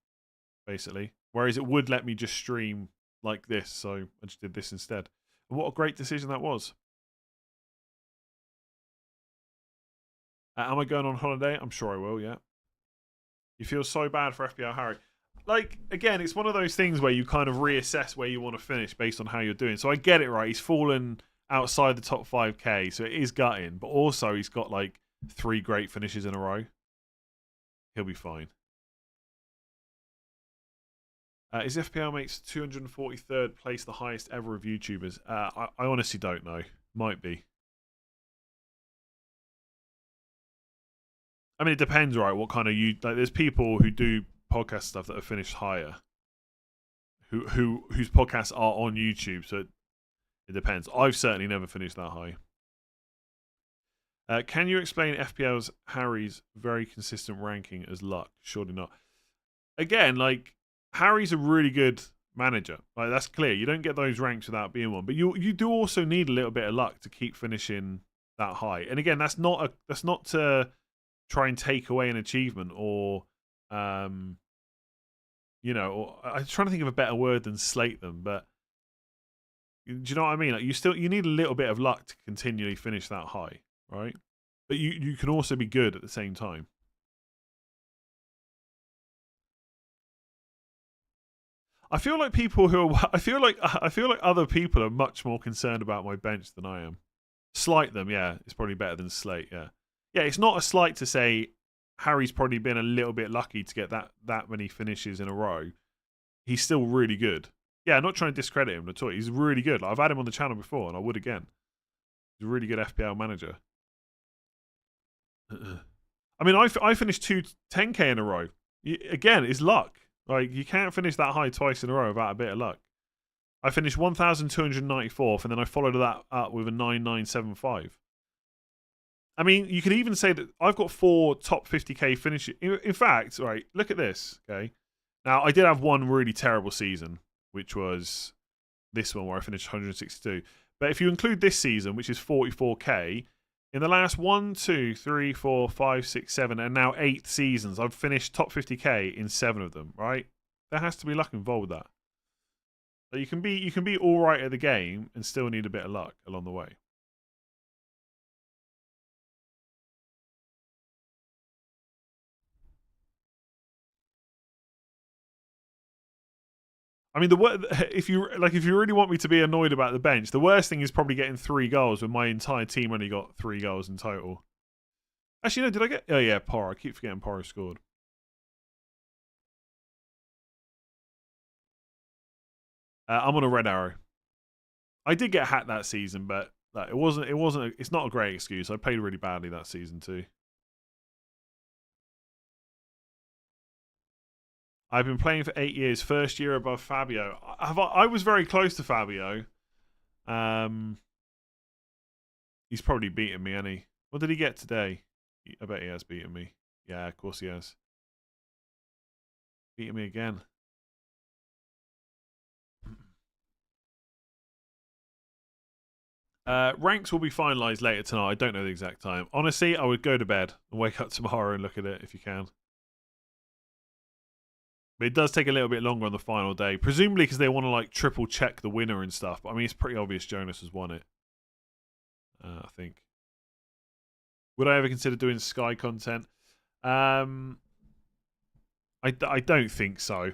Speaker 1: basically. Whereas it would let me just stream like this, so I just did this instead. And what a great decision that was. Am I going on holiday? I'm sure I will, yeah. You feel so bad for FPL Harry. Like, again, it's one of those things where you kind of reassess where you want to finish based on how you're doing. So I get it, right? He's fallen outside the top 5k, so it is gutting. But also, he's got like 3 great finishes in a row. He'll be fine. Is FPL Mates 243rd place the highest ever of YouTubers? I honestly don't know. Might be. I mean, it depends, right? What kind of like? There's people who do podcast stuff that have finished higher, whose podcasts are on YouTube. So it depends. I've certainly never finished that high. Can you explain FPL's Harry's very consistent ranking as luck? Surely not. Again, like Harry's a really good manager. Like that's clear. You don't get those ranks without being one. But you do also need a little bit of luck to keep finishing that high. And again, that's not to try and take away an achievement or I'm trying to think of a better word than slate them, but do you know what I mean? Like you need a little bit of luck to continually finish that high. right? But you can also be good at the same time. I feel like people who are, I feel like other people are much more concerned about my bench than I am. Slight them, yeah. It's probably better than slate, yeah. Yeah, it's not a slight to say Harry's probably been a little bit lucky to get that many finishes in a row. He's still really good. Yeah, I'm not trying to discredit him at all. He's really good. Like, I've had him on the channel before, and I would again. He's a really good FPL manager. I mean, I finished 10K in a row. Again, it's luck. Like, you can't finish that high twice in a row without a bit of luck. I finished 1,294th, and then I followed that up with a 9,975. I mean, you could even say that I've got 4 top 50k finishes. In fact, right, look at this, okay? Now, I did have one really terrible season, which was this one where I finished 162. But if you include this season, which is 44k, in the last 1, 2, 3, 4, 5, 6, 7, and now 8 seasons, I've finished top 50k in 7 of them, right? There has to be luck involved with that. So you can be all right at the game and still need a bit of luck along the way. I mean, if you really want me to be annoyed about the bench, the worst thing is probably getting 3 goals when my entire team only got 3 goals in total. Actually, no, did I get? Oh yeah, Porro. I keep forgetting Porro scored. I'm on a red arrow. I did get hacked that season, but like, it wasn't. It's not a great excuse. I played really badly that season too. I've been playing for 8 years. First year above Fabio. I was very close to Fabio. He's probably beaten me, hasn't he? What did he get today? I bet he has beaten me. Yeah, of course he has. Beating me again. Ranks will be finalised later tonight. I don't know the exact time. Honestly, I would go to bed and wake up tomorrow and look at it if you can. But it does take a little bit longer on the final day. Presumably because they want to like triple check the winner and stuff. But I mean, it's pretty obvious Jonas has won it. I think. Would I ever consider doing Sky content? I don't think so.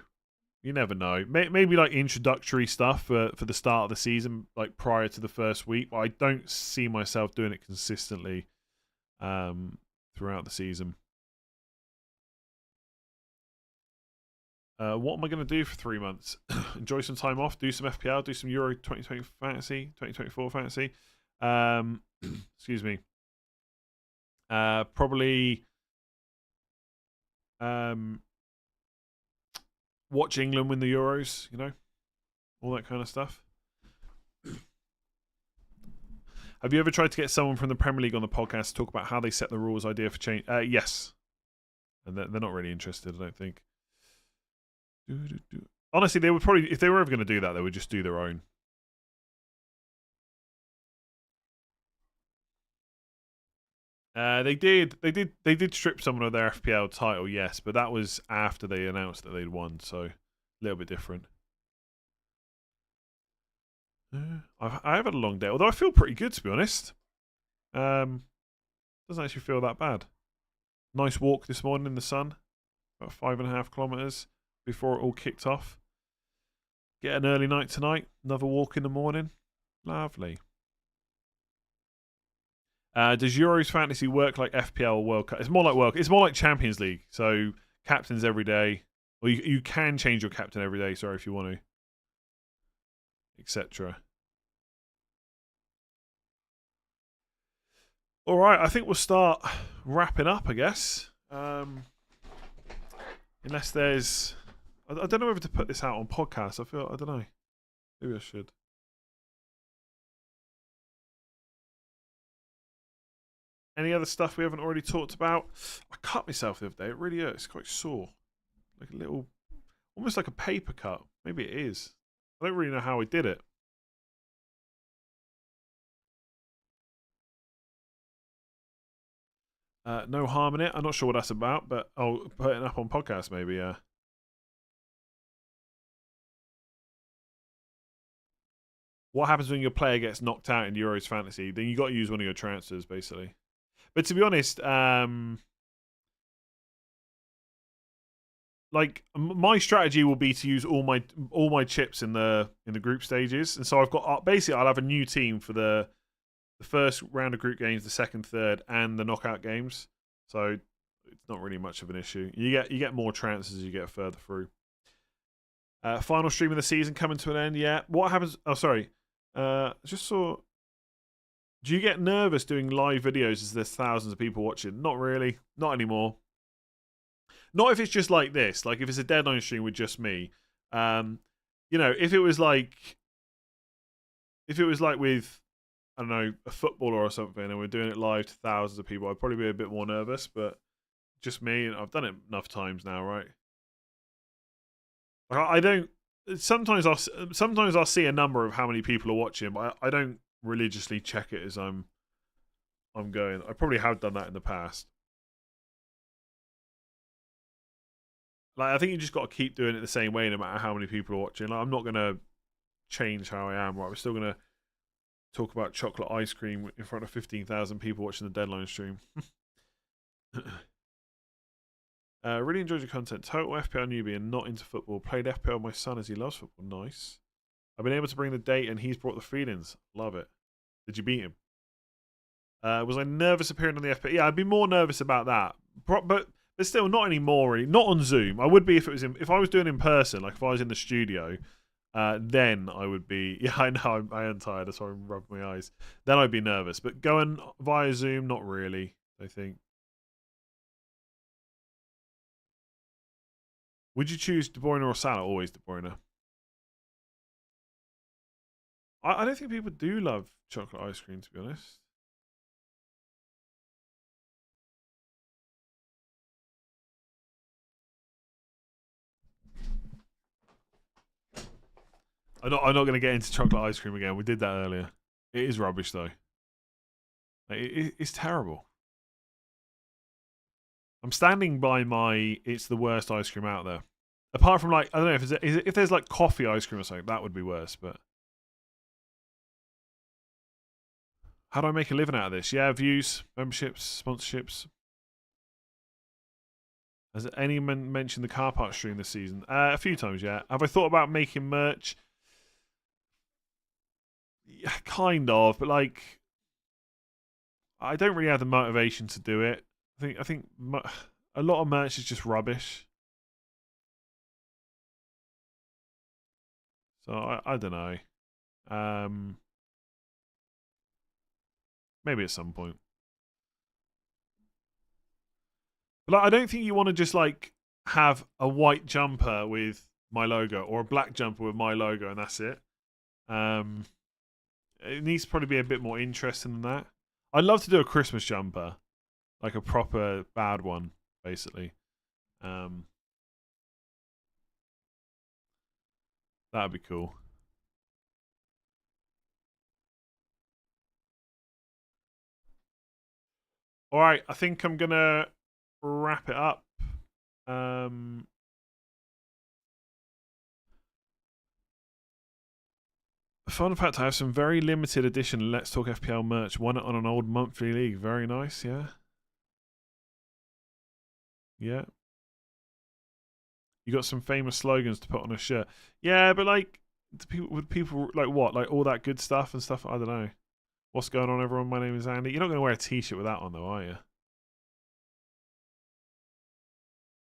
Speaker 1: You never know. Maybe like introductory stuff for the start of the season, like prior to the first week. But I don't see myself doing it consistently throughout the season. What am I going to do for 3 months? Enjoy some time off, do some FPL, do some Euro 2020 fantasy, 2024 fantasy. Excuse me. Probably watch England win the Euros, you know, all that kind of stuff. Have you ever tried to get someone from the Premier League on the podcast to talk about how they set the rules idea for change? Yes. And they're not really interested, I don't think. Honestly, they would probably, if they were ever going to do that, they would just do their own. They did strip someone of their FPL title, yes, but that was after they announced that they'd won, so a little bit different. I have had a long day, although I feel pretty good to be honest. Doesn't actually feel that bad. Nice walk this morning in the sun, about 5.5 kilometers before it all kicked off. Get an early night tonight, another walk in the morning. Lovely. Does Euros fantasy work like FPL World Cup? It's more like It's more like Champions League. So captains every day, or you can change your captain every day. Sorry, if you want to, etc. All right, I think we'll start wrapping up. I guess, unless there's, I don't know whether to put this out on podcast. I don't know. Maybe I should. Any other stuff we haven't already talked about? I cut myself the other day. It really hurts. It's quite sore. Like a little, almost like a paper cut. Maybe it is. I don't really know how I did it. No harm in it. I'm not sure what that's about, but I'll put it up on podcast maybe, yeah. What happens when your player gets knocked out in Euros Fantasy? Then you got to use one of your transfers, basically. But to be honest, like my strategy will be to use all my chips in the group stages, and so I've got basically I'll have a new team for the first round of group games, the second, third, and the knockout games. So it's not really much of an issue. You get more chances as you get further through. Final stream of the season coming to an end. Yeah. What happens? Oh, sorry. Just saw. Do you get nervous doing live videos as there's thousands of people watching? Not really. Not anymore. Not if it's just like this. Like if it's a deadline stream with just me. If it was like with, I don't know, a footballer or something, and we're doing it live to thousands of people, I'd probably be a bit more nervous. But just me, and I've done it enough times now, right? I don't. Sometimes I'll see a number of how many people are watching, but I don't religiously check it as I'm going. I probably have done that in the past. Like I think you just got to keep doing it the same way, no matter how many people are watching. Like, I'm not gonna change how I am. Right, we're still gonna talk about chocolate ice cream in front of 15,000 people watching the deadline stream. Really enjoyed your content. Total FPL newbie and not into football. Played FPL with my son as he loves football. Nice. I've been able to bring the date and he's brought the feelings. Love it. Did you beat him? Was I nervous appearing on the FPL? Yeah, I'd be more nervous about that. But still, not anymore. Really. Not on Zoom. I would be if I was doing it in person, like if I was in the studio. Then I would be. Yeah, I know. I am tired. That's why I'm rubbing my eyes. Then I'd be nervous. But going via Zoom, not really. I think. Would you choose De Bruyne or Salah? Always De Bruyne. I don't think people do love chocolate ice cream, to be honest. I'm not going to get into chocolate ice cream again. We did that earlier. It is rubbish, though. It's terrible. I'm standing by my. It's the worst ice cream out there. Apart from like, I don't know if there's like coffee ice cream or something, that would be worse. But how do I make a living out of this? Yeah, views, memberships, sponsorships. Has anyone mentioned the car park stream this season? A few times, yeah. Have I thought about making merch? Yeah, kind of, but like, I don't really have the motivation to do it. I think a lot of merch is just rubbish. So I don't know. Maybe at some point. But like, I don't think you want to just like have a white jumper with my logo or a black jumper with my logo and that's it. It needs to probably be a bit more interesting than that. I'd love to do a Christmas jumper, like a proper bad one, basically. That'd be cool. All right, I think I'm gonna wrap it up. Fun fact: I have some very limited edition Let's Talk FPL merch. Won it on an old monthly league. Very nice, yeah. Yeah. You got some famous slogans to put on a shirt. Yeah, but like, would people like what? Like all that good stuff and stuff? I don't know. What's going on, everyone? My name is Andy. You're not going to wear a t-shirt with that on, though, are you?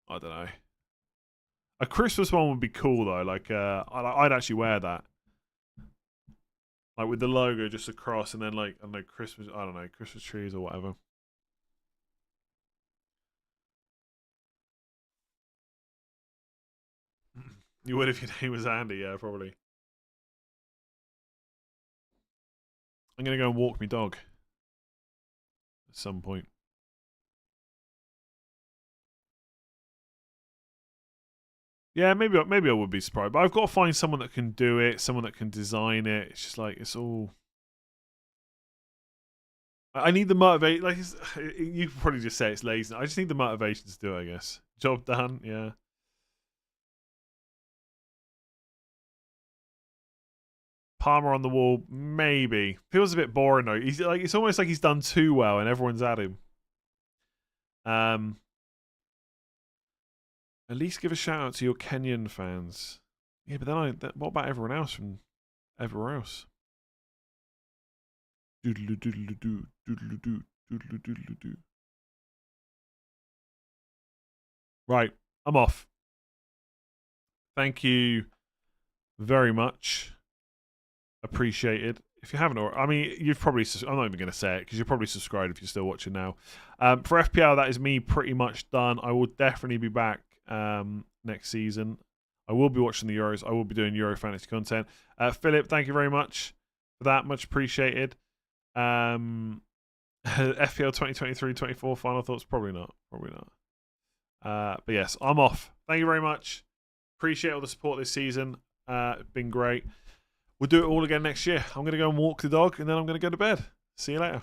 Speaker 1: I don't know. A Christmas one would be cool, though. Like, I'd actually wear that. Like, with the logo just across and then, like, I don't know, Christmas trees or whatever. You would if your name was Andy, yeah, probably. I'm going to go and walk my dog at some point. Yeah, maybe I would be surprised, but I've got to find someone that can do it, someone that can design it. It's just like it's all. I need the motivation. Like you could probably just say it's lazy. I just need the motivation to do it. I guess job done. Yeah. Palmer on the wall, maybe feels a bit boring though. He's like it's almost like he's done too well, and everyone's at him. At least give a shout out to your Kenyan fans. Yeah, but then what about everyone else from everywhere else? Doodle doodle doo, doodle doo, doodle doodle doo. Right, I'm off. Thank you very much. Appreciated. If you haven't, I mean, you've probably, I'm not even going to say it because you're probably subscribed if you're still watching now. For FPL, that is me pretty much done. I will definitely be back next season. I will be watching the Euros. I will be doing Euro fantasy content. Philip, thank you very much for that. Much appreciated. FPL 2023-24 final thoughts? Probably not. Probably not. But yes, I'm off. Thank you very much. Appreciate all the support this season. It's been great. We'll do it all again next year. I'm going to go and walk the dog, and then I'm going to go to bed. See you later.